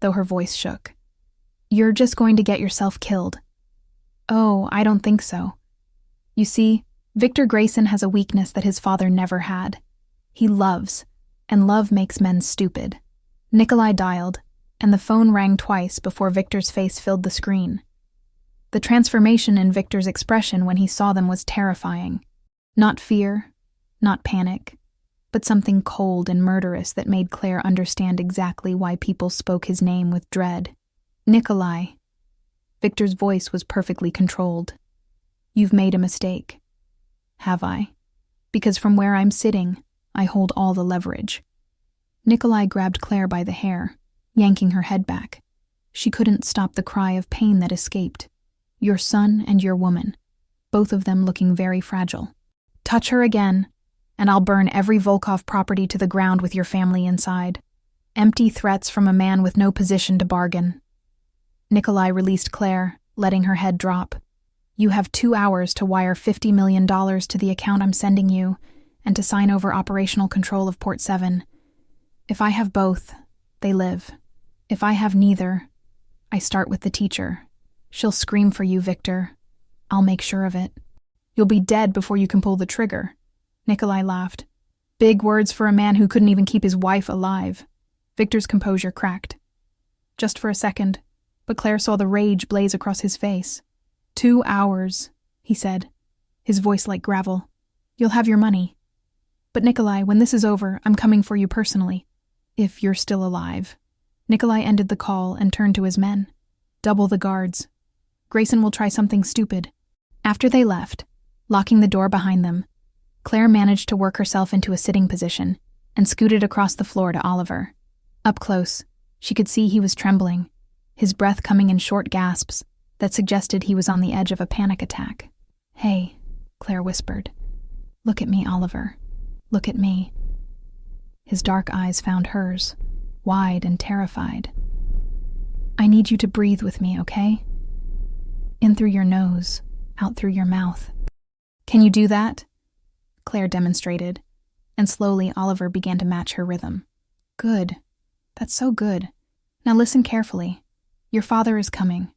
[SPEAKER 1] though her voice shook. You're just going to get yourself killed. Oh, I don't think so. You see, Victor Grayson has a weakness that his father never had. He loves, and love makes men stupid. Nikolai dialed, and the phone rang twice before Victor's face filled the screen. The transformation in Victor's expression when he saw them was terrifying. Not fear, not panic, but something cold and murderous that made Claire understand exactly why people spoke his name with dread. Nikolai. Victor's voice was perfectly controlled. You've made a mistake. Have I? Because from where I'm sitting, I hold all the leverage. Nikolai grabbed Claire by the hair, yanking her head back. She couldn't stop the cry of pain that escaped. Your son and your woman, both of them looking very fragile. Touch her again, and I'll burn every Volkov property to the ground with your family inside. Empty threats from a man with no position to bargain. Nikolai released Claire, letting her head drop. You have 2 hours to wire $50 million to the account I'm sending you, and to sign over operational control of Port 7. If I have both, they live. If I have neither, I start with the teacher. She'll scream for you, Victor. I'll make sure of it. You'll be dead before you can pull the trigger. Nikolai laughed. Big words for a man who couldn't even keep his wife alive. Victor's composure cracked. Just for a second, but Claire saw the rage blaze across his face. 2 hours, he said, his voice like gravel. You'll have your money. But Nikolai, when this is over, I'm coming for you personally. If you're still alive. Nikolai ended the call and turned to his men. Double the guards. Grayson will try something stupid. After they left, locking the door behind them, Claire managed to work herself into a sitting position and scooted across the floor to Oliver. Up close, she could see he was trembling, his breath coming in short gasps that suggested he was on the edge of a panic attack. Hey, Claire whispered. Look at me, Oliver. Look at me. His dark eyes found hers, wide and terrified. I need you to breathe with me, okay? In through your nose, out through your mouth. Can you do that? Claire demonstrated, and slowly Oliver began to match her rhythm. Good. That's so good. Now listen carefully. Your father is coming.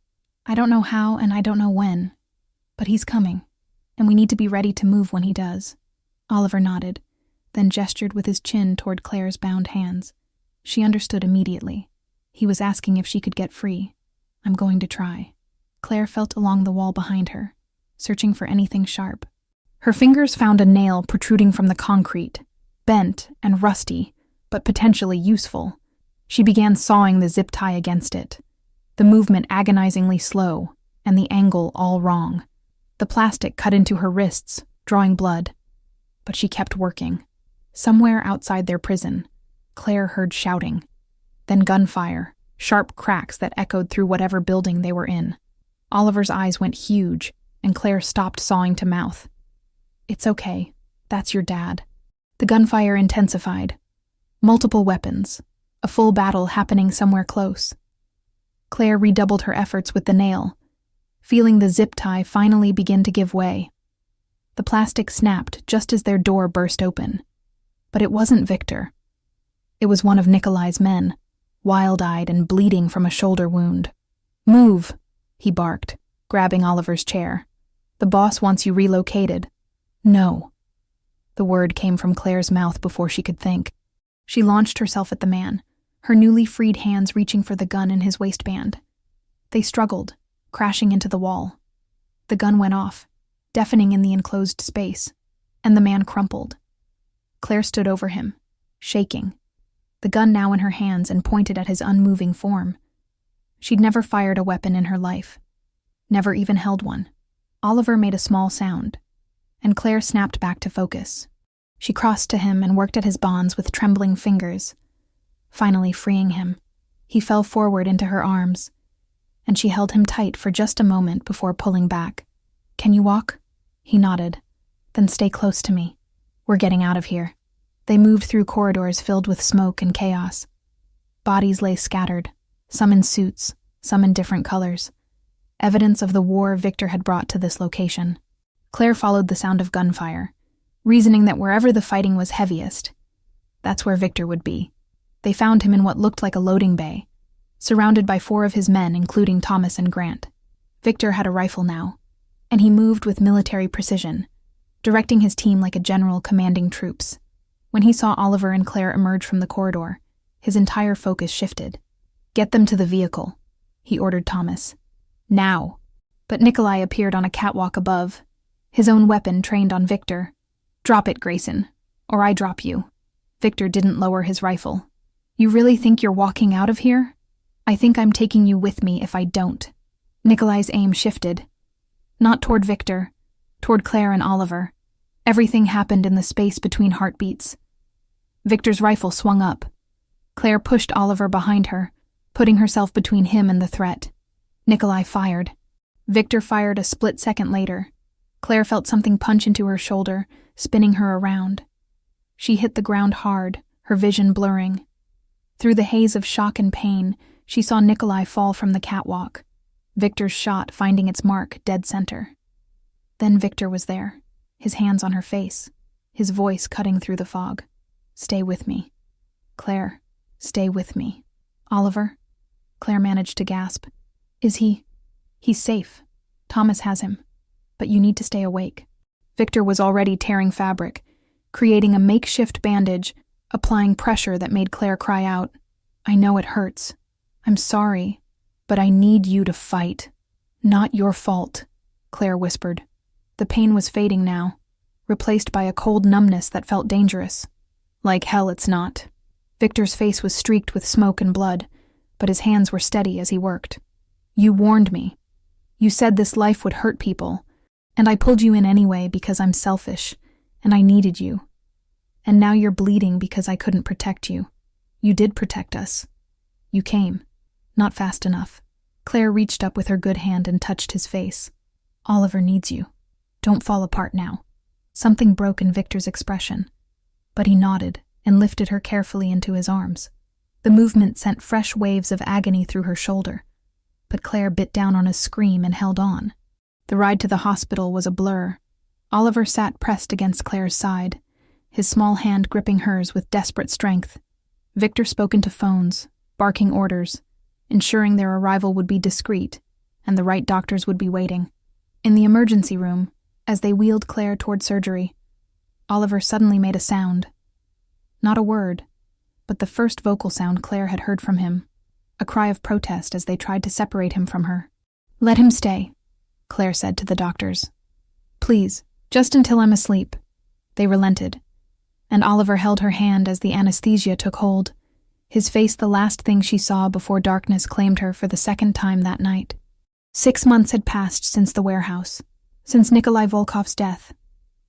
[SPEAKER 1] I don't know how and I don't know when, but he's coming, and we need to be ready to move when he does. Oliver nodded, then gestured with his chin toward Claire's bound hands. She understood immediately. He was asking if she could get free. I'm going to try. Claire felt along the wall behind her, searching for anything sharp. Her fingers found a nail protruding from the concrete, bent and rusty, but potentially useful. She began sawing the zip tie against it, the movement agonizingly slow, and the angle all wrong. The plastic cut into her wrists, drawing blood. But she kept working. Somewhere outside their prison, Claire heard shouting, then gunfire, sharp cracks that echoed through whatever building they were in. Oliver's eyes went huge, and Claire stopped sawing to mouth. It's okay. That's your dad. The gunfire intensified. Multiple weapons. A full battle happening somewhere close. Claire redoubled her efforts with the nail, feeling the zip tie finally begin to give way. The plastic snapped just as their door burst open. But it wasn't Victor. It was one of Nikolai's men, wild-eyed and bleeding from a shoulder wound. Move, he barked, grabbing Oliver's chair. The boss wants you relocated. No. The word came from Claire's mouth before she could think. She launched herself at the man, her newly freed hands reaching for the gun in his waistband. They struggled, crashing into the wall. The gun went off, deafening in the enclosed space, and the man crumpled. Claire stood over him, shaking, the gun now in her hands and pointed at his unmoving form. She'd never fired a weapon in her life, never even held one. Oliver made a small sound, and Claire snapped back to focus. She crossed to him and worked at his bonds with trembling fingers, finally freeing him. He fell forward into her arms, and she held him tight for just a moment before pulling back. Can you walk?" He nodded. "Then stay close to me. We're getting out of here." They moved through corridors filled with smoke and chaos. Bodies lay scattered, some in suits, some in different colors. Evidence of the war Victor had brought to this location. Claire followed the sound of gunfire, reasoning that wherever the fighting was heaviest, that's where Victor would be. They found him in what looked like a loading bay, surrounded by 4 of his men, including Thomas and Grant. Victor had a rifle now, and he moved with military precision, directing his team like a general commanding troops. When he saw Oliver and Claire emerge from the corridor, his entire focus shifted. "Get them to the vehicle," he ordered Thomas. "Now." But Nikolai appeared on a catwalk above, his own weapon trained on Victor. "Drop it, Grayson, or I drop you." Victor didn't lower his rifle. "You really think you're walking out of here? I think I'm taking you with me if I don't." Nikolai's aim shifted. Not toward Victor, toward Claire and Oliver. Everything happened in the space between heartbeats. Victor's rifle swung up. Claire pushed Oliver behind her, putting herself between him and the threat. Nikolai fired. Victor fired a split second later. Claire felt something punch into her shoulder, spinning her around. She hit the ground hard, her vision blurring. Through the haze of shock and pain, she saw Nikolai fall from the catwalk, Victor's shot finding its mark dead center. Then Victor was there, his hands on her face, his voice cutting through the fog. "Stay with me. Claire, stay with me." "Oliver?" Claire managed to gasp. "Is he? He's safe. Thomas has him. But you need to stay awake." Victor was already tearing fabric, creating a makeshift bandage, applying pressure that made Claire cry out, "I know it hurts. I'm sorry, but I need you to fight." "Not your fault," Claire whispered. The pain was fading now, replaced by a cold numbness that felt dangerous. "Like hell it's not." Victor's face was streaked with smoke and blood, but his hands were steady as he worked. "You warned me. You said this life would hurt people, and I pulled you in anyway because I'm selfish, and I needed you. And now you're bleeding because I couldn't protect you. You did protect us. You came. Not fast enough." Claire reached up with her good hand and touched his face. "Oliver needs you. Don't fall apart now." Something broke in Victor's expression, but he nodded and lifted her carefully into his arms. The movement sent fresh waves of agony through her shoulder, but Claire bit down on a scream and held on. The ride to the hospital was a blur. Oliver sat pressed against Claire's side, his small hand gripping hers with desperate strength. Victor spoke into phones, barking orders, ensuring their arrival would be discreet and the right doctors would be waiting. In the emergency room, as they wheeled Claire toward surgery, Oliver suddenly made a sound. Not a word, but the first vocal sound Claire had heard from him, a cry of protest as they tried to separate him from her. "Let him stay," Claire said to the doctors. "Please, just until I'm asleep." They relented, and Oliver held her hand as the anesthesia took hold, his face the last thing she saw before darkness claimed her for the second time that night. 6 months had passed since the warehouse, since Nikolai Volkov's death,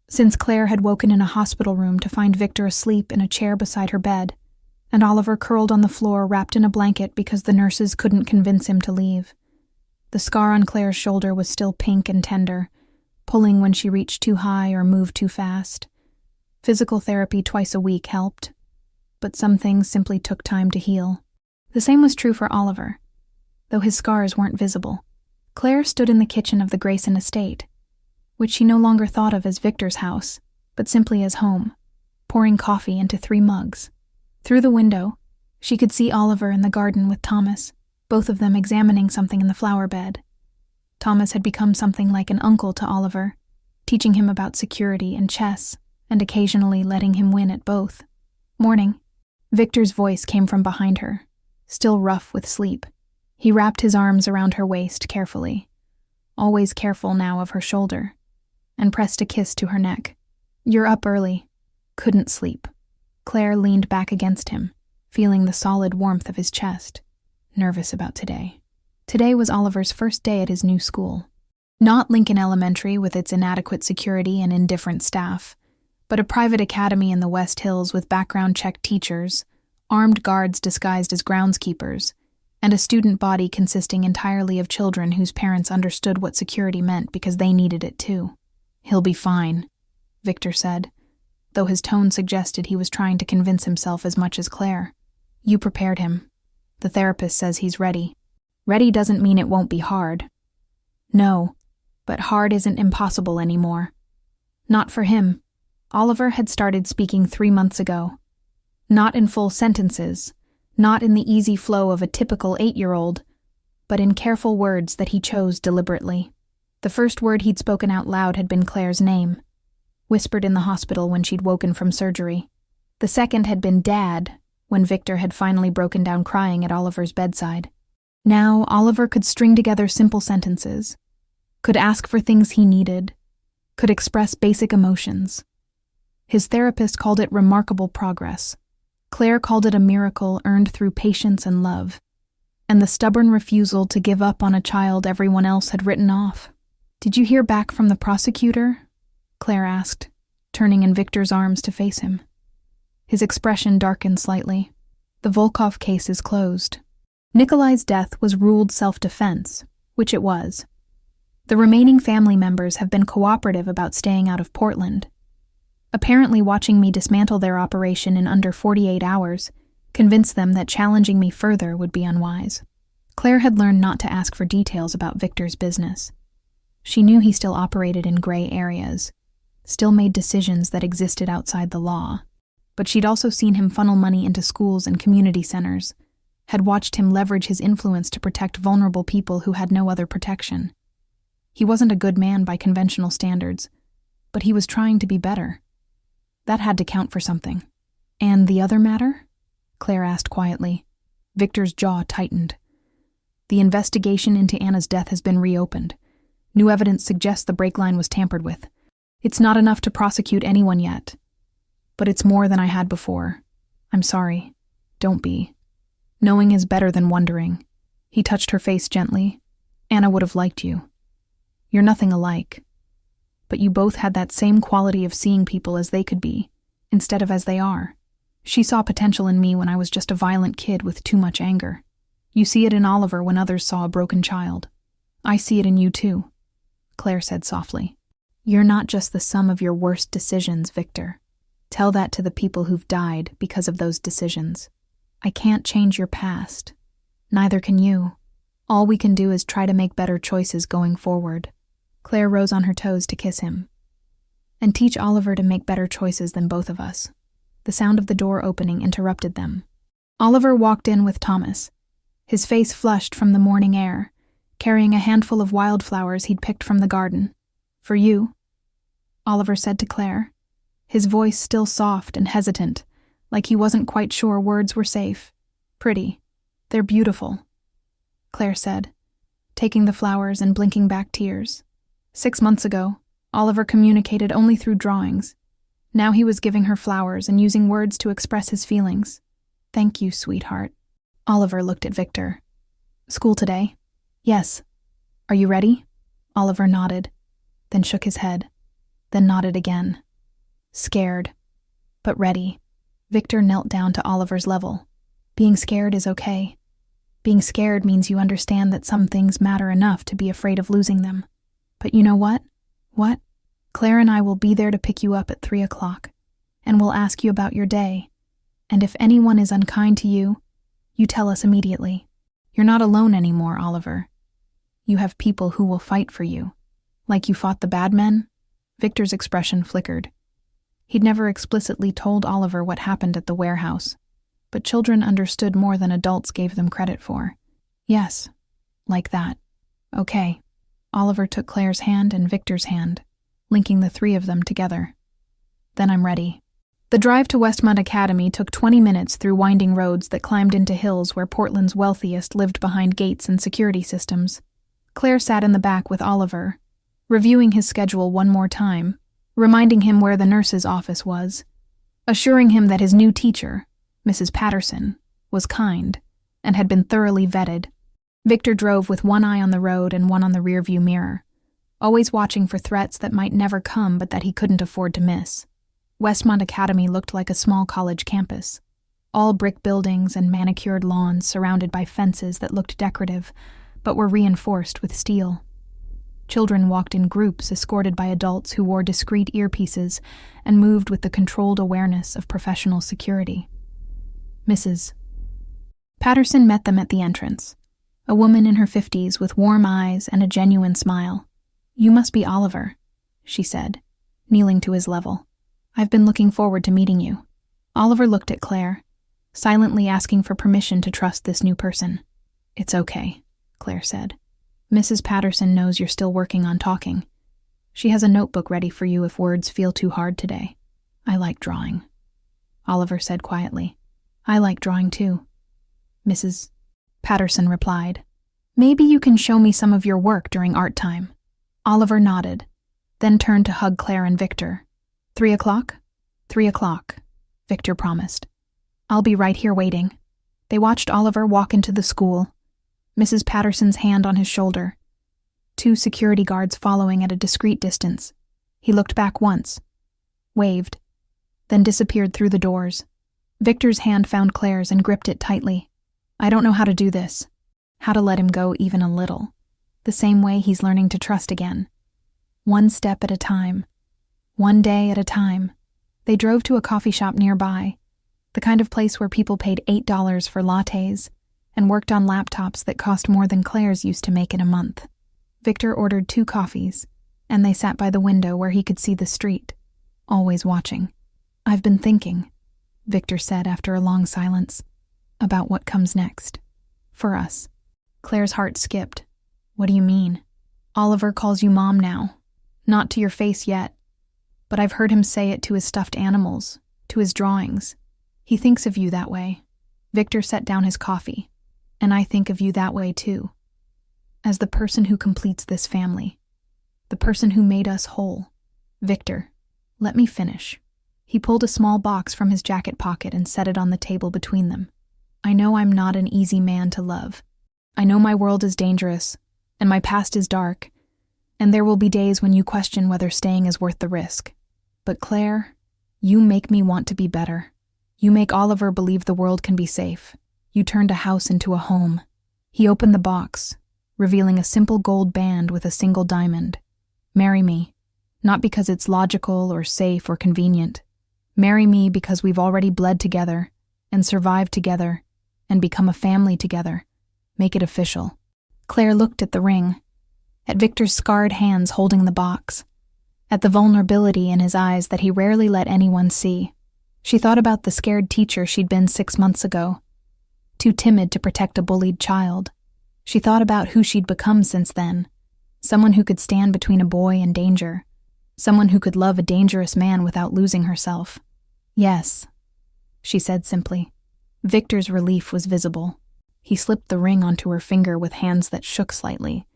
[SPEAKER 1] since Claire had woken in a hospital room to find Victor asleep in a chair beside her bed, and Oliver curled on the floor wrapped in a blanket because the nurses couldn't convince him to leave. The scar on Claire's shoulder was still pink and tender, pulling when she reached too high or moved too fast. Physical therapy twice a week helped, but some things simply took time to heal. The same was true for Oliver, though his scars weren't visible. Claire stood in the kitchen of the Grayson estate, which she no longer thought of as Victor's house, but simply as home, pouring coffee into 3 mugs. Through the window, she could see Oliver in the garden with Thomas, both of them examining something in the flower bed. Thomas had become something like an uncle to Oliver, teaching him about security and chess, and occasionally letting him win at both. "Morning." Victor's voice came from behind her, still rough with sleep. He wrapped his arms around her waist carefully, always careful now of her shoulder, and pressed a kiss to her neck. "You're up early." "Couldn't sleep." Claire leaned back against him, feeling the solid warmth of his chest. Nervous about today. Today was Oliver's first day at his new school. Not Lincoln Elementary with its inadequate security and indifferent staff, but a private academy in the West Hills with background check teachers, armed guards disguised as groundskeepers, and a student body consisting entirely of children whose parents understood what security meant because they needed it too. "He'll be fine," Victor said, though his tone suggested he was trying to convince himself as much as Claire. "You prepared him. The therapist says he's ready." "Ready doesn't mean it won't be hard." "No, but hard isn't impossible anymore." Not for him. Oliver had started speaking 3 months ago. Not in full sentences, not in the easy flow of a typical 8-year-old, but in careful words that he chose deliberately. The first word he'd spoken out loud had been Claire's name, whispered in the hospital when she'd woken from surgery. The second had been Dad, when Victor had finally broken down crying at Oliver's bedside. Now Oliver could string together simple sentences, could ask for things he needed, could express basic emotions. His therapist called it remarkable progress. Claire called it a miracle earned through patience and love, and the stubborn refusal to give up on a child everyone else had written off. "Did you hear back from the prosecutor?" Claire asked, turning in Victor's arms to face him. His expression darkened slightly. "The Volkov case is closed. Nikolai's death was ruled self-defense, which it was. The remaining family members have been cooperative about staying out of Portland. Apparently watching me dismantle their operation in under 48 hours convinced them that challenging me further would be unwise." Claire had learned not to ask for details about Victor's business. She knew he still operated in gray areas, still made decisions that existed outside the law, but she'd also seen him funnel money into schools and community centers, had watched him leverage his influence to protect vulnerable people who had no other protection. He wasn't a good man by conventional standards, but he was trying to be better. That had to count for something. "And the other matter?" Claire asked quietly. Victor's jaw tightened. "The investigation into Anna's death has been reopened. New evidence suggests the brake line was tampered with. It's not enough to prosecute anyone yet, but it's more than I had before. I'm sorry. Don't be. Knowing is better than wondering." He touched her face gently. "Anna would have liked you. You're nothing alike. But you both had that same quality of seeing people as they could be, instead of as they are. She saw potential in me when I was just a violent kid with too much anger. You see it in Oliver when others saw a broken child. I see it in you too," Claire said softly. "You're not just the sum of your worst decisions, Victor. Tell that to the people who've died because of those decisions. I can't change your past. Neither can you. All we can do is try to make better choices going forward." Claire rose on her toes to kiss him. "And teach Oliver to make better choices than both of us." The sound of the door opening interrupted them. Oliver walked in with Thomas, his face flushed from the morning air, carrying a handful of wildflowers he'd picked from the garden. "For you," Oliver said to Claire, his voice still soft and hesitant, like he wasn't quite sure words were safe. "Pretty. They're beautiful," Claire said, taking the flowers and blinking back tears. 6 months ago, Oliver communicated only through drawings. Now he was giving her flowers and using words to express his feelings. "Thank you, sweetheart." Oliver looked at Victor. "School today?" "Yes." "Are you ready?" Oliver nodded, then shook his head, then nodded again. "Scared, but ready." Victor knelt down to Oliver's level. "Being scared is okay. Being scared means you understand that some things matter enough to be afraid of losing them. But you know what? What? Claire and I will be there to pick you up at 3 o'clock, and we'll ask you about your day. And if anyone is unkind to you, you tell us immediately. You're not alone anymore, Oliver. You have people who will fight for you. Like you fought the bad men?" Victor's expression flickered. He'd never explicitly told Oliver what happened at the warehouse, but children understood more than adults gave them credit for. "Yes, like that." "Okay." Oliver took Claire's hand and Victor's hand, linking the 3 of them together. "Then I'm ready." The drive to Westmont Academy took 20 minutes through winding roads that climbed into hills where Portland's wealthiest lived behind gates and security systems. Claire sat in the back with Oliver, reviewing his schedule one more time, reminding him where the nurse's office was, assuring him that his new teacher, Mrs. Patterson, was kind and had been thoroughly vetted. Victor drove with one eye on the road and one on the rearview mirror, always watching for threats that might never come but that he couldn't afford to miss. Westmont Academy looked like a small college campus. All brick buildings and manicured lawns surrounded by fences that looked decorative, but were reinforced with steel. Children walked in groups escorted by adults who wore discreet earpieces and moved with the controlled awareness of professional security. Mrs. Patterson met them at the entrance, a woman in her 50s with warm eyes and a genuine smile. "You must be Oliver," she said, kneeling to his level. "I've been looking forward to meeting you." Oliver looked at Claire, silently asking for permission to trust this new person. "It's okay," Claire said. "Mrs. Patterson knows you're still working on talking. She has a notebook ready for you if words feel too hard today." "I like drawing," Oliver said quietly. "I like drawing too," Mrs. Patterson replied. "Maybe you can show me some of your work during art time." Oliver nodded, then turned to hug Claire and Victor. 3 o'clock? 3 o'clock, Victor promised. "I'll be right here waiting." They watched Oliver walk into the school, Mrs. Patterson's hand on his shoulder, 2 security guards following at a discreet distance. He looked back once, waved, then disappeared through the doors. Victor's hand found Claire's and gripped it tightly. "I don't know how to do this. How to let him go even a little. The same way he's learning to trust again. One step at a time. One day at a time." They drove to a coffee shop nearby, the kind of place where people paid $8 for lattes and worked on laptops that cost more than Claire's used to make in a month. Victor ordered 2 coffees, and they sat by the window where he could see the street, always watching. "I've been thinking," Victor said after a long silence, "about what comes next. For us." Claire's heart skipped. "What do you mean?" "Oliver calls you Mom now. Not to your face yet, but I've heard him say it to his stuffed animals, to his drawings. He thinks of you that way." Victor set down his coffee. "And I think of you that way too. As the person who completes this family. The person who made us whole. Victor, let me finish." He pulled a small box from his jacket pocket and set it on the table between them. "I know I'm not an easy man to love. I know my world is dangerous, and my past is dark, and there will be days when you question whether staying is worth the risk. But Claire, you make me want to be better. You make Oliver believe the world can be safe. You turned a house into a home." He opened the box, revealing a simple gold band with a single diamond. "Marry me, not because it's logical or safe or convenient. Marry me because we've already bled together and survived together and become a family together. Make it official." Claire looked at the ring, at Victor's scarred hands holding the box, at the vulnerability in his eyes that he rarely let anyone see. She thought about the scared teacher she'd been 6 months ago, too timid to protect a bullied child. She thought about who she'd become since then, someone who could stand between a boy and danger, someone who could love a dangerous man without losing herself. "Yes," she said simply. Victor's relief was visible. He slipped the ring onto her finger with hands that shook slightly,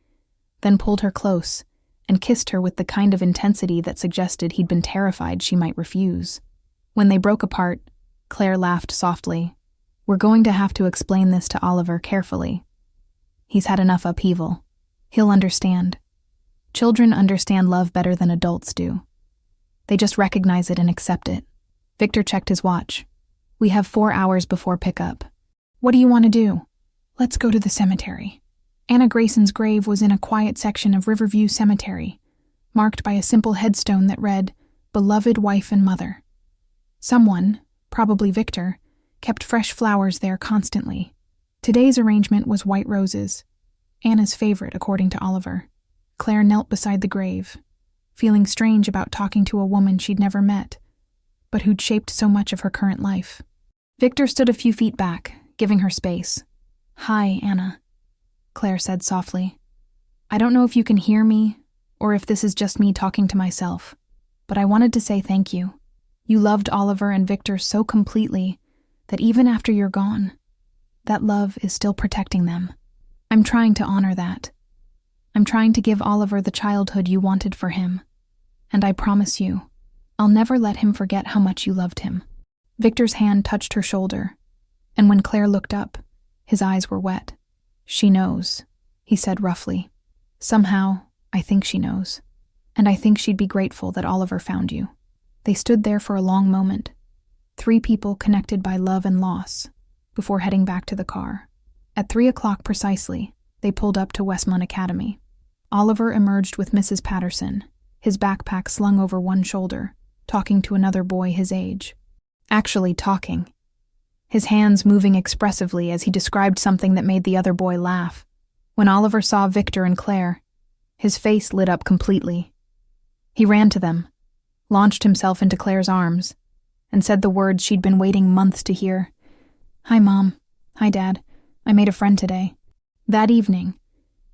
[SPEAKER 1] then pulled her close and kissed her with the kind of intensity that suggested he'd been terrified she might refuse. When they broke apart, Claire laughed softly. "We're going to have to explain this to Oliver carefully. He's had enough upheaval. He'll understand. Children understand love better than adults do. They just recognize it and accept it." Victor checked his watch. "We have 4 hours before pickup. What do you want to do?" "Let's go to the cemetery." Anna Grayson's grave was in a quiet section of Riverview Cemetery, marked by a simple headstone that read, "Beloved Wife and Mother." Someone, probably Victor, kept fresh flowers there constantly. Today's arrangement was white roses, Anna's favorite according to Oliver. Claire knelt beside the grave, feeling strange about talking to a woman she'd never met, but who'd shaped so much of her current life. Victor stood a few feet back, giving her space. "Hi, Anna," Claire said softly. "I don't know if you can hear me, or if this is just me talking to myself, but I wanted to say thank you. You loved Oliver and Victor so completely that even after you're gone, that love is still protecting them. I'm trying to honor that. I'm trying to give Oliver the childhood you wanted for him, and I promise you, I'll never let him forget how much you loved him." Victor's hand touched her shoulder, and when Claire looked up, his eyes were wet. "She knows," he said roughly. "Somehow, I think she knows, and I think she'd be grateful that Oliver found you." They stood there for a long moment, 3 people connected by love and loss, before heading back to the car. At 3 o'clock precisely, they pulled up to Westmont Academy. Oliver emerged with Mrs. Patterson, his backpack slung over one shoulder, talking to another boy his age. Actually talking. His hands moving expressively as he described something that made the other boy laugh. When Oliver saw Victor and Claire, his face lit up completely. He ran to them, launched himself into Claire's arms, and said the words she'd been waiting months to hear. "Hi, Mom. Hi, Dad. I made a friend today." That evening,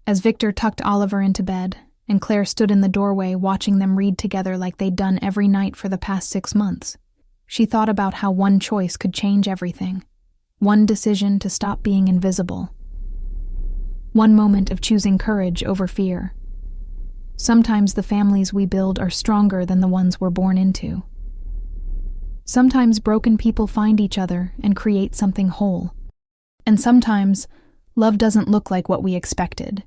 [SPEAKER 1] as Victor tucked Oliver into bed, and Claire stood in the doorway watching them read together like they'd done every night for the past 6 months, she thought about how one choice could change everything. One decision to stop being invisible. One moment of choosing courage over fear. Sometimes the families we build are stronger than the ones we're born into. Sometimes broken people find each other and create something whole. And sometimes, love doesn't look like what we expected,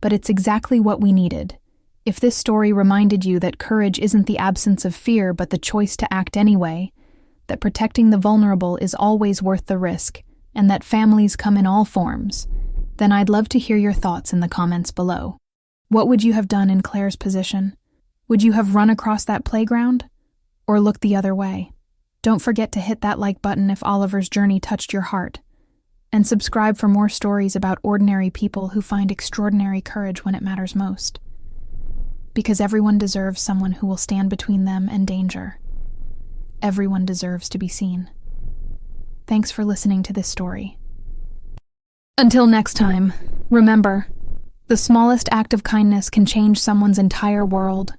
[SPEAKER 1] but it's exactly what we needed. If this story reminded you that courage isn't the absence of fear but the choice to act anyway, that protecting the vulnerable is always worth the risk, and that families come in all forms, then I'd love to hear your thoughts in the comments below. What would you have done in Claire's position? Would you have run across that playground? Or looked the other way? Don't forget to hit that like button if Oliver's journey touched your heart. And subscribe for more stories about ordinary people who find extraordinary courage when it matters most. Because everyone deserves someone who will stand between them and danger. Everyone deserves to be seen. Thanks for listening to this story. Until next time, remember, the smallest act of kindness can change someone's entire world.